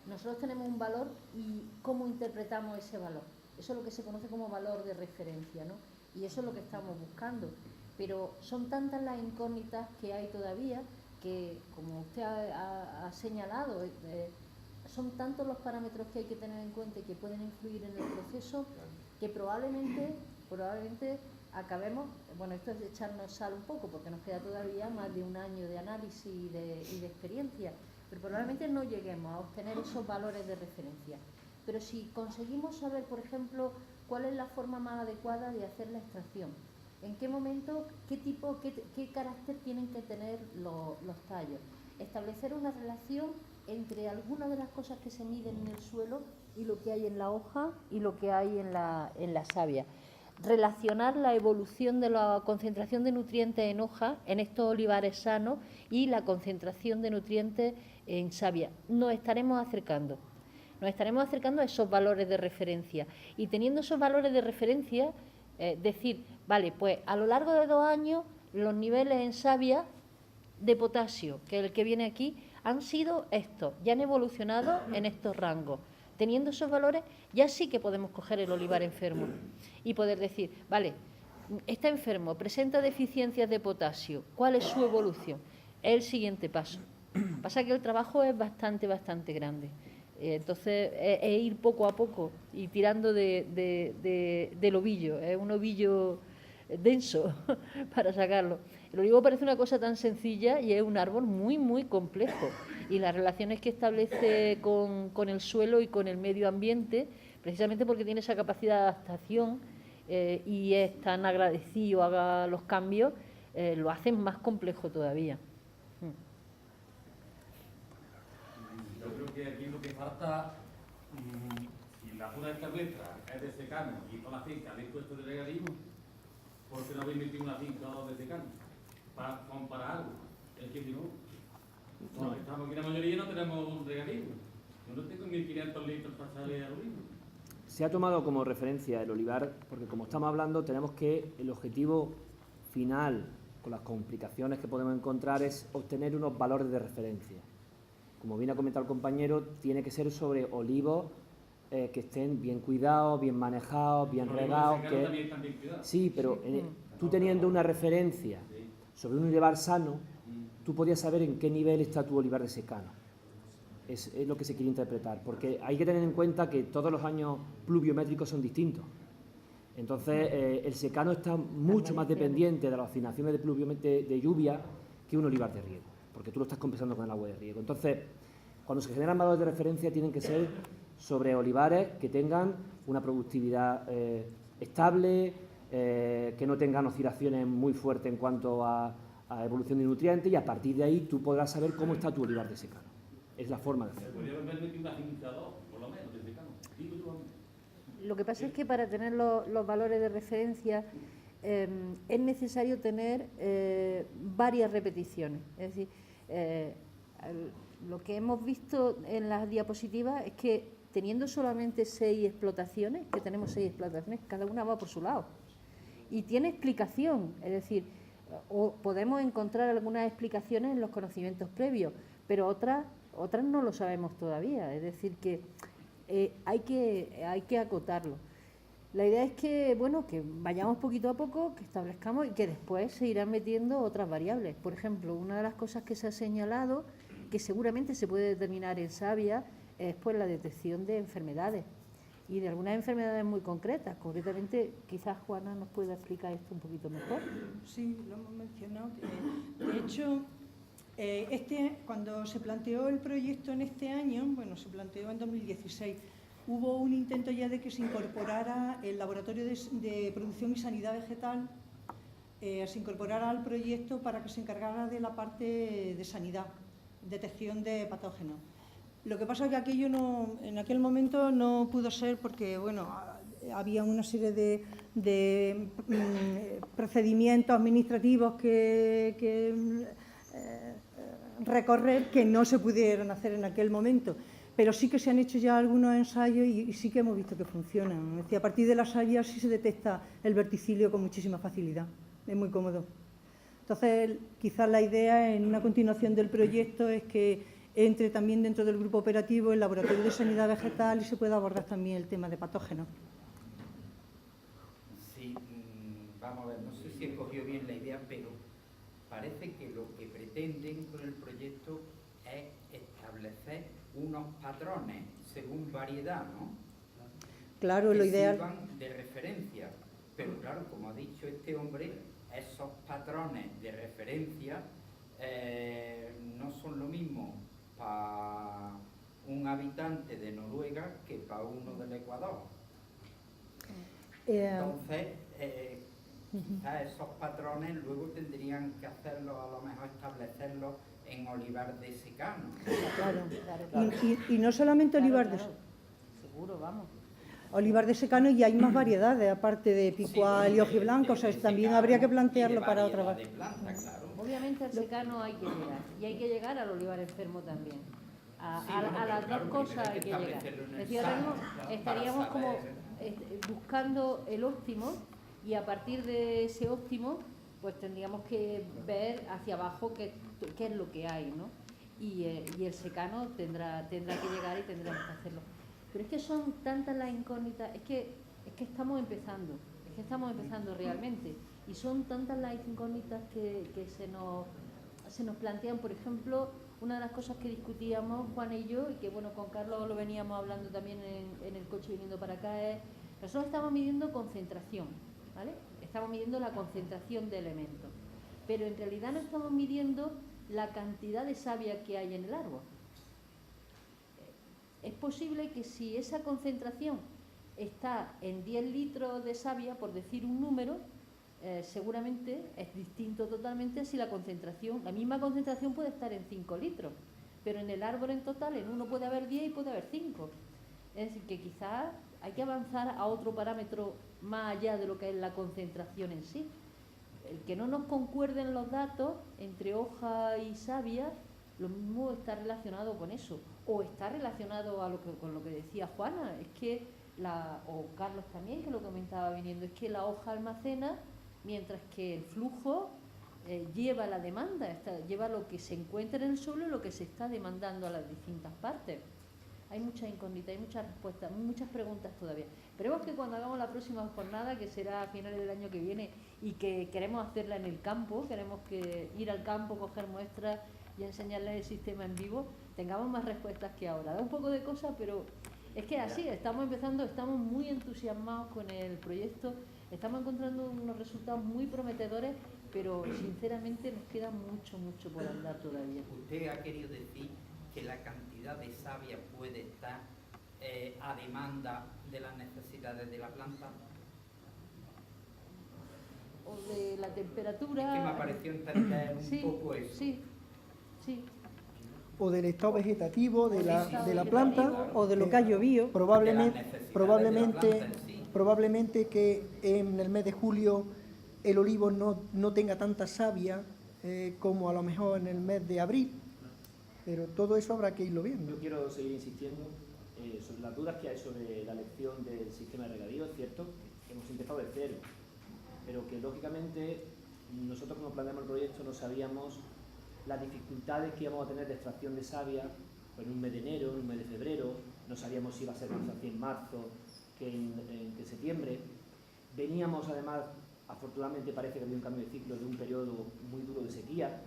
nosotros tenemos un valor y cómo interpretamos ese valor. Eso es lo que se conoce como valor de referencia, ¿no? Y eso es lo que estamos buscando. Pero son tantas las incógnitas que hay todavía que, como usted ha señalado, son tantos los parámetros que hay que tener en cuenta y que pueden influir en el proceso que probablemente acabemos, bueno, esto es de echarnos sal un poco porque nos queda todavía más de un año de análisis y de experiencia, pero probablemente no lleguemos a obtener esos valores de referencia. Pero si conseguimos saber, por ejemplo, cuál es la forma más adecuada de hacer la extracción, en qué momento, qué carácter tienen que tener los tallos, establecer una relación entre algunas de las cosas que se miden en el suelo y lo que hay en la hoja y lo que hay en la savia. Relacionar la evolución de la concentración de nutrientes en hoja, en estos olivares sanos, y la concentración de nutrientes en savia. Nos estaremos acercando a esos valores de referencia. Y teniendo esos valores de referencia, decir, vale, pues a lo largo de 2 años los niveles en savia de potasio, que es el que viene aquí, han sido estos, ya han evolucionado en estos rangos. Teniendo esos valores, ya sí que podemos coger el olivar enfermo y poder decir, vale, está enfermo, presenta deficiencias de potasio, ¿cuál es su evolución? Es el siguiente paso. Pasa que el trabajo es bastante grande. Entonces, es ir poco a poco y tirando del ovillo. Es un ovillo denso para sacarlo. El olivo parece una cosa tan sencilla y es un árbol muy, muy complejo. Y las relaciones que establece con el suelo y con el medio ambiente, precisamente porque tiene esa capacidad de adaptación y es tan agradecido a los cambios, lo hacen más complejo todavía. Yo creo que aquí lo que falta, si la zona esta nuestra es de secano y toda la finca habéis puesto de regadío, ¿por qué no habéis metido una finca o dos de secano? Para comparar algo. Es que si no, estamos aquí la mayoría no tenemos un regadío. Yo no tengo 1.500 litros para echarle al olivo. Se ha tomado como referencia el olivar, porque como estamos hablando, tenemos que el objetivo final, con las complicaciones que podemos encontrar, es obtener unos valores de referencia. Como bien ha comentado el compañero, tiene que ser sobre olivos que estén bien cuidados, bien manejados, bien regados. Sí, pero tú teniendo una referencia sobre un olivar sano, tú podías saber en qué nivel está tu olivar de secano. Es lo que se quiere interpretar, porque hay que tener en cuenta que todos los años pluviométricos son distintos. Entonces, el secano está mucho más dependiente de las asignaciones de lluvia que un olivar de riego, porque tú lo estás compensando con el agua de riego. Entonces, cuando se generan valores de referencia, tienen que ser sobre olivares que tengan una productividad estable, que no tengan oscilaciones muy fuertes en cuanto a evolución de nutrientes, y a partir de ahí tú podrás saber cómo está tu olivar de secano. Es la forma de hacerlo. Podría haber metido una finca o dos, por lo menos, de secano. Lo que pasa es que para tener los valores de referencia es necesario tener varias repeticiones. Es decir, lo que hemos visto en las diapositivas es que teniendo solamente 6 explotaciones, que tenemos 6 explotaciones, cada una va por su lado. Y tiene explicación, es decir, o podemos encontrar algunas explicaciones en los conocimientos previos, pero otras no lo sabemos todavía. Es decir, que hay que acotarlo. La idea es que, bueno, que vayamos poquito a poco, que establezcamos y que después se irán metiendo otras variables. Por ejemplo, una de las cosas que se ha señalado, que seguramente se puede determinar en savia, es pues la detección de enfermedades y de algunas enfermedades muy concretas. Concretamente, quizás Juana nos pueda explicar esto un poquito mejor. Sí, lo hemos mencionado. De hecho, cuando se planteó el proyecto en este año, bueno, se planteó en 2016, hubo un intento ya de que se incorporara el Laboratorio de Producción y Sanidad Vegetal, se incorporara al proyecto para que se encargara de la parte de sanidad, detección de patógenos. Lo que pasa es que aquello en aquel momento no pudo ser porque, bueno, había una serie de procedimientos administrativos que recorrer que no se pudieron hacer en aquel momento. Pero sí que se han hecho ya algunos ensayos y sí que hemos visto que funcionan. Es decir, a partir de las sayas sí se detecta el verticilio con muchísima facilidad. Es muy cómodo. Entonces, quizás la idea en una continuación del proyecto es que entre también dentro del grupo operativo el Laboratorio de Sanidad Vegetal y se pueda abordar también el tema de patógenos. Sí, vamos a ver, no sé si he cogido bien la idea, pero parece que lo que pretenden con el proyecto es establecer unos patrones según variedad, ¿no? Claro, lo ideal. Que sirvan de referencia, pero claro, como ha dicho este hombre, esos patrones de referencia no son lo mismo para un habitante de Noruega que para uno del Ecuador. Entonces, quizás esos patrones luego tendrían que hacerlos, a lo mejor establecerlos en olivar de secano. Claro. Claro. Y no solamente olivar de Seguro, vamos. olivar de secano, y hay más variedades, aparte de picual y ojiblanco, o sea, también habría que plantearlo para otra vez. Claro. Obviamente al secano hay que llegar, y hay que llegar al olivar enfermo también. A las dos cosas hay que llegar. Es decir, ahora mismo estaríamos como buscando el óptimo, y a partir de ese óptimo pues tendríamos que ver hacia abajo qué es lo que hay, ¿no? Y el secano tendrá que llegar y tendremos que hacerlo. Pero es que son tantas las incógnitas, es que estamos empezando realmente, y son tantas las incógnitas que se nos plantean. Por ejemplo, una de las cosas que discutíamos Juan y yo, y que bueno, con Carlos lo veníamos hablando también en el coche viniendo para acá, es nosotros estamos midiendo concentración, ¿vale? estamos midiendo la concentración de elementos, pero en realidad no estamos midiendo la cantidad de savia que hay en el árbol. Es posible que si esa concentración está en 10 litros de savia, por decir un número, seguramente es distinto totalmente si la misma concentración puede estar en 5 litros, pero en el árbol en total, en uno puede haber 10 y puede haber 5. Es decir, que quizás hay que avanzar a otro parámetro más allá de lo que es la concentración en sí. El que no nos concuerden los datos entre hoja y savia, lo mismo está relacionado con eso, o está relacionado con lo que decía Juana, es que o Carlos también, que lo comentaba viniendo, es que la hoja almacena, mientras que el flujo lleva la demanda, lleva lo que se encuentra en el suelo y lo que se está demandando a las distintas partes. Hay muchas incógnitas, hay muchas respuestas, muchas preguntas todavía. Esperemos que cuando hagamos la próxima jornada, que será a finales del año que viene, y que queremos hacerla en el campo, queremos ir al campo, coger muestras y enseñarles el sistema en vivo, tengamos más respuestas que ahora. Da un poco de cosas, pero es que así, estamos empezando, estamos muy entusiasmados con el proyecto, estamos encontrando unos resultados muy prometedores, pero sinceramente nos queda mucho por andar todavía. ¿Usted ha querido decir que la cantidad de savia puede estar a demanda de las necesidades de la planta? O de la temperatura. Es que me pareció entender un poco eso. Sí. O del estado vegetativo de la planta, O de lo que ha llovido. Probablemente que en el mes de julio el olivo no tenga tanta savia como a lo mejor en el mes de abril, pero todo eso habrá que irlo viendo. Yo quiero seguir insistiendo sobre las dudas que hay sobre la elección del sistema de regadío. Es cierto que hemos empezado de cero, pero que lógicamente nosotros cuando planeamos el proyecto no sabíamos las dificultades que íbamos a tener de extracción de savia en un mes de enero, en un mes de febrero, no sabíamos si iba a ser más así en marzo que en septiembre. Veníamos además, afortunadamente parece que había un cambio de ciclo de un periodo muy duro de sequía,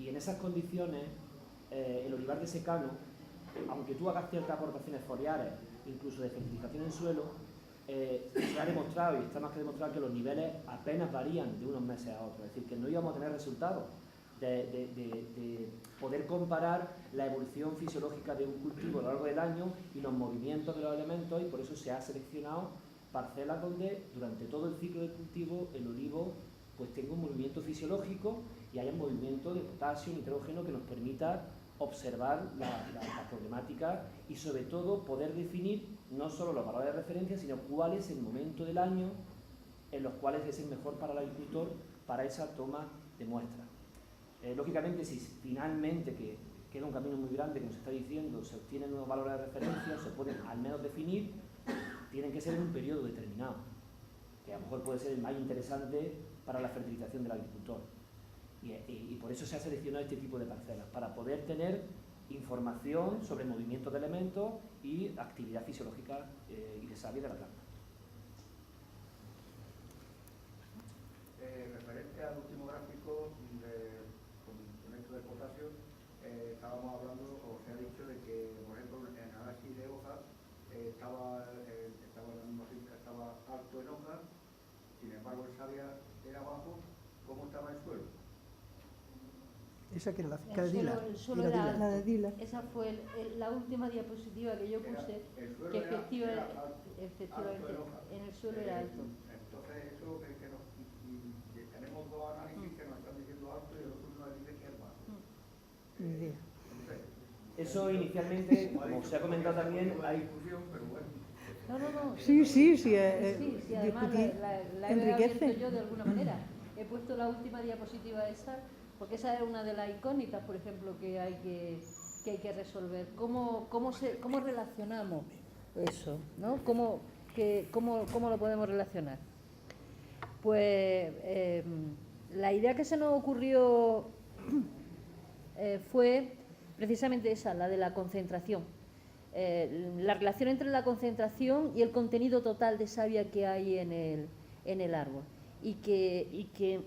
y en esas condiciones el olivar de secano, aunque tú hagas ciertas aportaciones foliares, incluso de fertilización en suelo, se ha demostrado, y está más que demostrado, que los niveles apenas varían de unos meses a otros, es decir, que no íbamos a tener resultados de poder comparar la evolución fisiológica de un cultivo a lo largo del año y los movimientos de los elementos, y por eso se ha seleccionado parcelas donde durante todo el ciclo del cultivo el olivo pues tenga un movimiento fisiológico y haya un movimiento de potasio, nitrógeno que nos permita observar la problemática y sobre todo poder definir no solo los valores de referencia, sino cuál es el momento del año en los cuales es el mejor para el agricultor para esa toma de muestra. Lógicamente, si finalmente, que queda un camino muy grande, como se está diciendo, se obtienen nuevos valores de referencia, se pueden al menos definir, tienen que ser en un periodo determinado, que a lo mejor puede ser el más interesante para la fertilización del agricultor. Y por eso se ha seleccionado este tipo de parcelas, para poder tener información sobre movimientos de elementos y actividad fisiológica y de savia de la planta. Referente al último gráfico con esto del potasio, estábamos hablando, o se ha dicho, de que, por ejemplo, en el análisis de hojas estaba alto en hojas, sin embargo en savia era bajo. ¿Cómo estaba el suelo? Esa que era la finca de Dila. El suelo era alto. La de Dila. Esa fue la última diapositiva que yo puse, que efectivamente en el suelo era alto. Entonces eso que tenemos dos análisis que nos están diciendo alto y el otro nos dice que es bajo. Eso inicialmente, como se ha comentado también, hay discusión, pero bueno. No. Sí, además la he abierto yo de alguna manera. He puesto la última diapositiva esa, porque esa es una de las incógnitas, por ejemplo, que hay que resolver. ¿Cómo relacionamos eso? ¿No? ¿Cómo lo podemos relacionar? Pues la idea que se nos ocurrió fue precisamente esa, la de la concentración. La relación entre la concentración y el contenido total de savia que hay en el árbol. Y que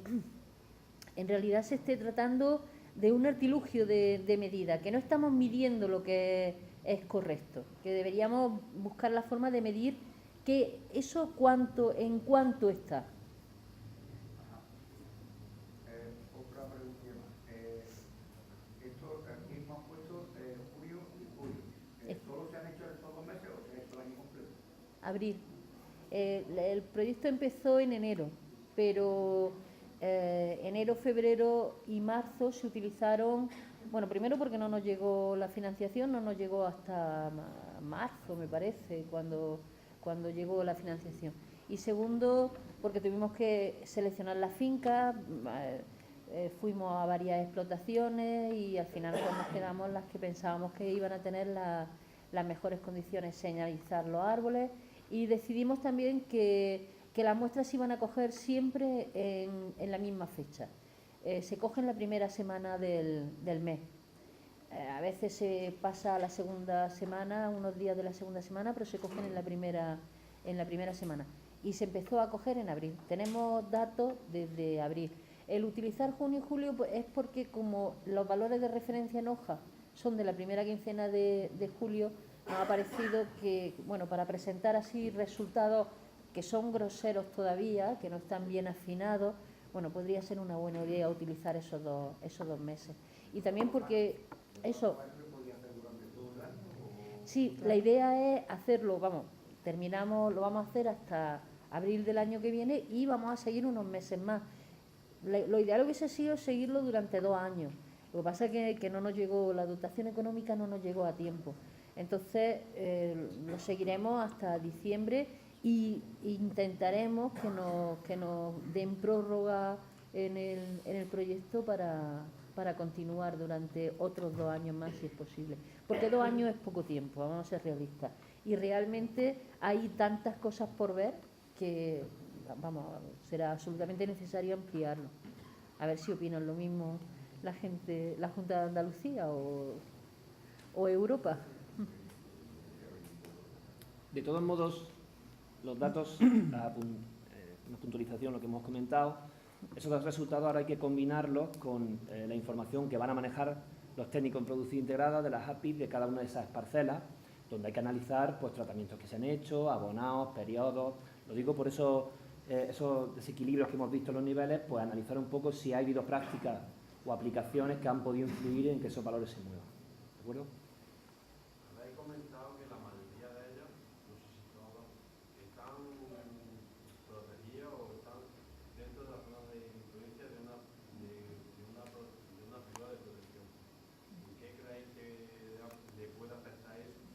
en realidad se esté tratando de un artilugio de medida, que no estamos midiendo lo que es correcto, que deberíamos buscar la forma de medir que eso en cuánto está. abril. El proyecto empezó en enero, pero enero, febrero y marzo se utilizaron, bueno, primero porque no nos llegó la financiación, no nos llegó hasta marzo, me parece, cuando llegó la financiación. Y segundo, porque tuvimos que seleccionar las fincas, fuimos a varias explotaciones y al final pues, nos quedamos las que pensábamos que iban a tener las mejores condiciones, señalizar los árboles, y decidimos también que las muestras se iban a coger siempre en la misma fecha. Se coge en la primera semana del mes. A veces se pasa a la segunda semana, unos días de la segunda semana, pero se cogen en la primera semana. Y se empezó a coger en abril. Tenemos datos desde abril. El utilizar junio y julio pues, es porque como los valores de referencia en hoja son de la primera quincena de julio, nos ha parecido que, bueno, para presentar así resultados que son groseros todavía, que no están bien afinados, bueno, podría ser una buena idea utilizar esos dos meses. Y también porque eso... Sí, la idea es hacerlo, vamos, lo vamos a hacer hasta abril del año que viene y vamos a seguir unos meses más. Lo ideal hubiese sido seguirlo durante 2 años. Lo que pasa es que no nos llegó, la dotación económica no nos llegó a tiempo. Entonces, lo seguiremos hasta diciembre e intentaremos que nos den prórroga en el proyecto para continuar durante otros 2 años más, si es posible. Porque 2 años es poco tiempo, vamos a ser realistas. Y realmente hay tantas cosas por ver que, vamos, será absolutamente necesario ampliarlo. A ver si opinan lo mismo la Junta de Andalucía o Europa. De todos modos, los datos, una puntualización, lo que hemos comentado, esos resultados ahora hay que combinarlos con la información que van a manejar los técnicos en producción integrada de las APIs de cada una de esas parcelas, donde hay que analizar pues, tratamientos que se han hecho, abonados, periodos. Lo digo por eso, esos desequilibrios que hemos visto en los niveles, pues analizar un poco si ha habido prácticas o aplicaciones que han podido influir en que esos valores se muevan. ¿De acuerdo? Habéis comentado que la mayoría de ellos, no sé si todos, están protegidos o están dentro de la zona de influencia de una figura de protección. ¿En qué creéis que le puede afectar eso?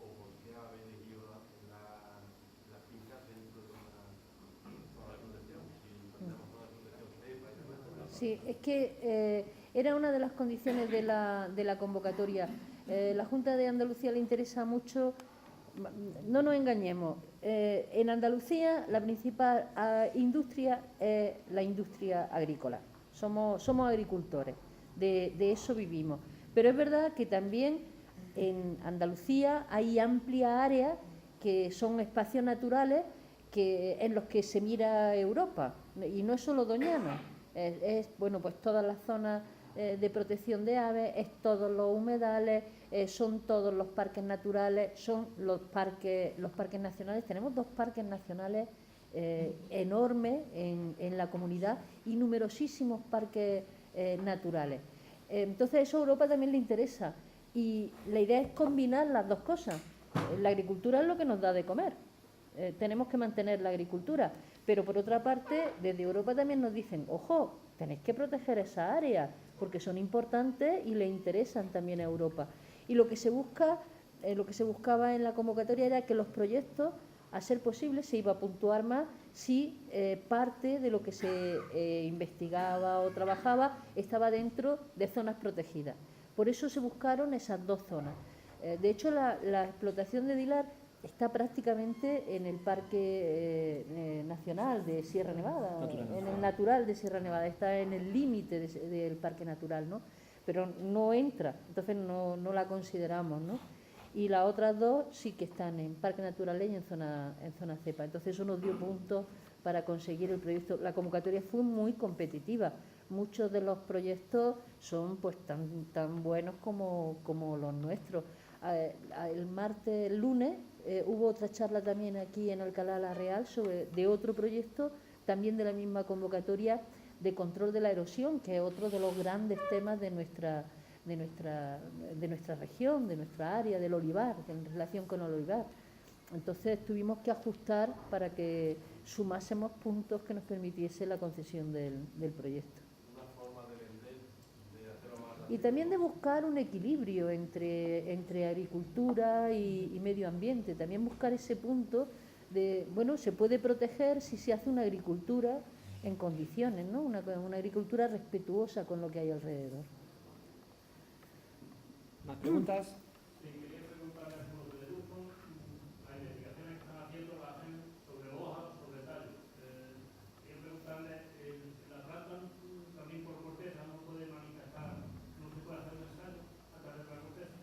¿O por qué habéis elegido las fincas dentro de una zona de protección? Si tenemos zona de protección cepa y demás. Sí, es que era una de las condiciones de la convocatoria. La Junta de Andalucía le interesa mucho, no nos engañemos, en Andalucía la principal industria es la industria agrícola. Somos agricultores, de eso vivimos. Pero es verdad que también en Andalucía hay amplias áreas que son espacios naturales en los que se mira Europa, y no es solo Doñana. Bueno, pues todas las zonas de protección de aves, es todos los humedales, son todos los parques naturales, son los parques nacionales. Tenemos 2 parques nacionales enormes en la comunidad y numerosísimos parques naturales. Entonces eso a Europa también le interesa y la idea es combinar las 2 cosas. La agricultura es lo que nos da de comer. Tenemos que mantener la agricultura, pero por otra parte, desde Europa también nos dicen, ojo, tenéis que proteger esa área, porque son importantes y le interesan también a Europa. Y lo que se buscaba en la convocatoria era que los proyectos, a ser posible, se iba a puntuar más si parte de lo que se investigaba o trabajaba estaba dentro de zonas protegidas. Por eso se buscaron esas 2 zonas. De hecho, la explotación de Dilar está prácticamente en el Parque Nacional de Sierra Nevada, en el natural de Sierra Nevada, está en el límite del Parque Natural, ¿no? Pero no entra, entonces no la consideramos, ¿no? Y las otras 2 sí que están en Parque Natural y en zona cepa. Entonces eso nos dio puntos para conseguir el proyecto. La convocatoria fue muy competitiva. Muchos de los proyectos son pues tan buenos como los nuestros. El lunes hubo otra charla también aquí en Alcalá la Real de otro proyecto, también de la misma convocatoria, de control de la erosión, que es otro de los grandes temas de nuestra región, de nuestra área, del olivar, en relación con el olivar. Entonces tuvimos que ajustar para que sumásemos puntos que nos permitiese la concesión del proyecto. Una forma de vender, de hacerlo más Y también de buscar un equilibrio entre agricultura y medio ambiente, también buscar ese punto de, bueno, se puede proteger si se hace una agricultura en condiciones, ¿no? Una agricultura respetuosa con lo que hay alrededor. ¿Más preguntas? Sí, quería preguntarle a los del grupo, las investigaciones que están haciendo las hacen sobre hojas, sobre tallos. Quería preguntarle, la planta también por corteza no puede manifestar, no se puede hacer un ensayo a través de la corteza.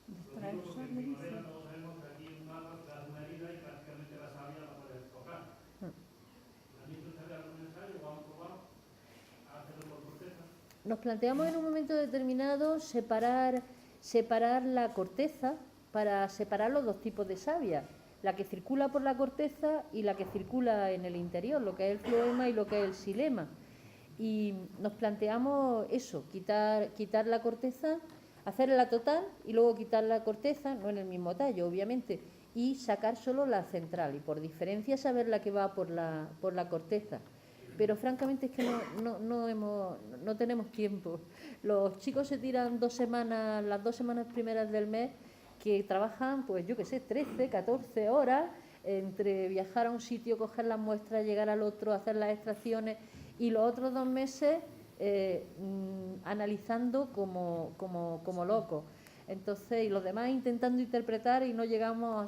Lo digo porque en primavera todos sabemos que aquí en un mapa se hace una herida y prácticamente la savia la puedes tocar. ¿Han hecho ustedes algún ensayo o han probado a hacerlo por corteza? Nos planteamos en un momento determinado separar la corteza para separar los dos tipos de savia, la que circula por la corteza y la que circula en el interior, lo que es el floema y lo que es el xilema. Y nos planteamos eso, quitar la corteza, hacerla total y luego quitar la corteza, no en el mismo tallo, obviamente, y sacar solo la central y por diferencia saber la que va por la corteza. Pero francamente es que no tenemos tiempo. Los chicos se tiran 2 semanas, las 2 semanas primeras del mes, que trabajan, pues yo qué sé, 13, 14 horas, entre viajar a un sitio, coger las muestras, llegar al otro, hacer las extracciones, y los otros 2 meses analizando como locos. Entonces, y los demás intentando interpretar y no llegamos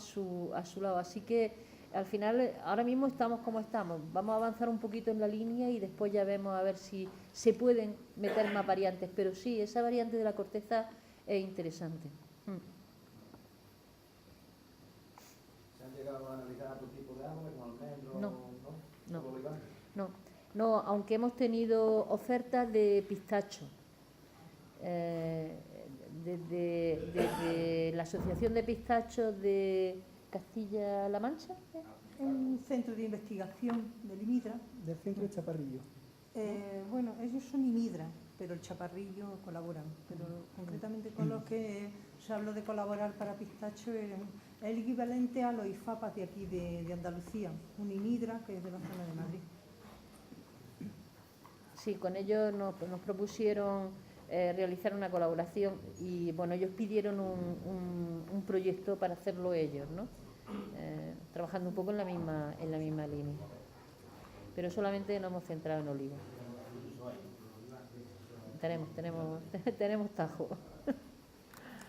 a su lado. Así que al final, ahora mismo estamos como estamos. Vamos a avanzar un poquito en la línea y después ya vemos a ver si se pueden meter más variantes. Pero sí, esa variante de la corteza es interesante. ¿Se han llegado a analizar otro tipo de árboles, como almendros? No, aunque hemos tenido ofertas de pistacho. Desde la Asociación de Pistachos de Castilla-La Mancha. Un centro de investigación del IMIDRA. Del centro de Chaparrillo. Bueno, ellos son IMIDRA, pero el Chaparrillo colaboran. Pero concretamente con los que se habló de colaborar para pistacho es el equivalente a los IFAPAs de aquí de Andalucía, un IMIDRA que es de la zona de Madrid. Sí, con ellos nos propusieron realizar una colaboración y bueno, ellos pidieron un proyecto para hacerlo ellos, ¿no? Trabajando un poco en la misma línea, pero solamente nos hemos centrado en oliva. Tenemos tajo.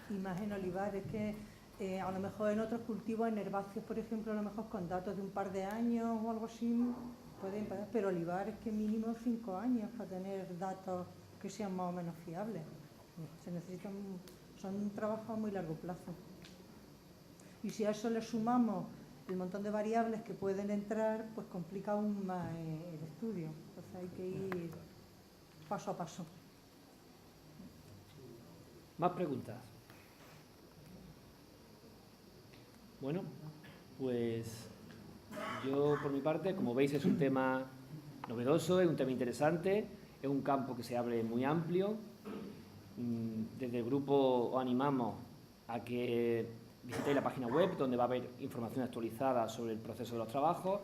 Y más en olivares que a lo mejor en otros cultivos, en herbáceos, por ejemplo, a lo mejor con datos de un par de años o algo así, pueden pasar, pero olivares que mínimo 5 años para tener datos que sean más o menos fiables. Se necesitan, son trabajos a muy largo plazo. Y si a eso le sumamos el montón de variables que pueden entrar, pues complica aún más el estudio. Entonces hay que ir paso a paso. ¿Más preguntas? Bueno, pues yo por mi parte, como veis, es un tema novedoso, es un tema interesante, es un campo que se abre muy amplio. Desde el grupo os animamos a que visitéis la página web, donde va a haber información actualizada sobre el proceso de los trabajos,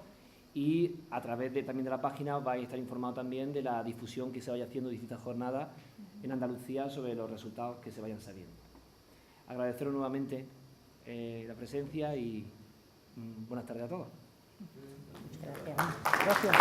y a través también de la página vais a estar informados también de la difusión que se vaya haciendo de distintas jornadas en Andalucía sobre los resultados que se vayan saliendo. Agradeceros nuevamente la presencia y buenas tardes a todos. Gracias.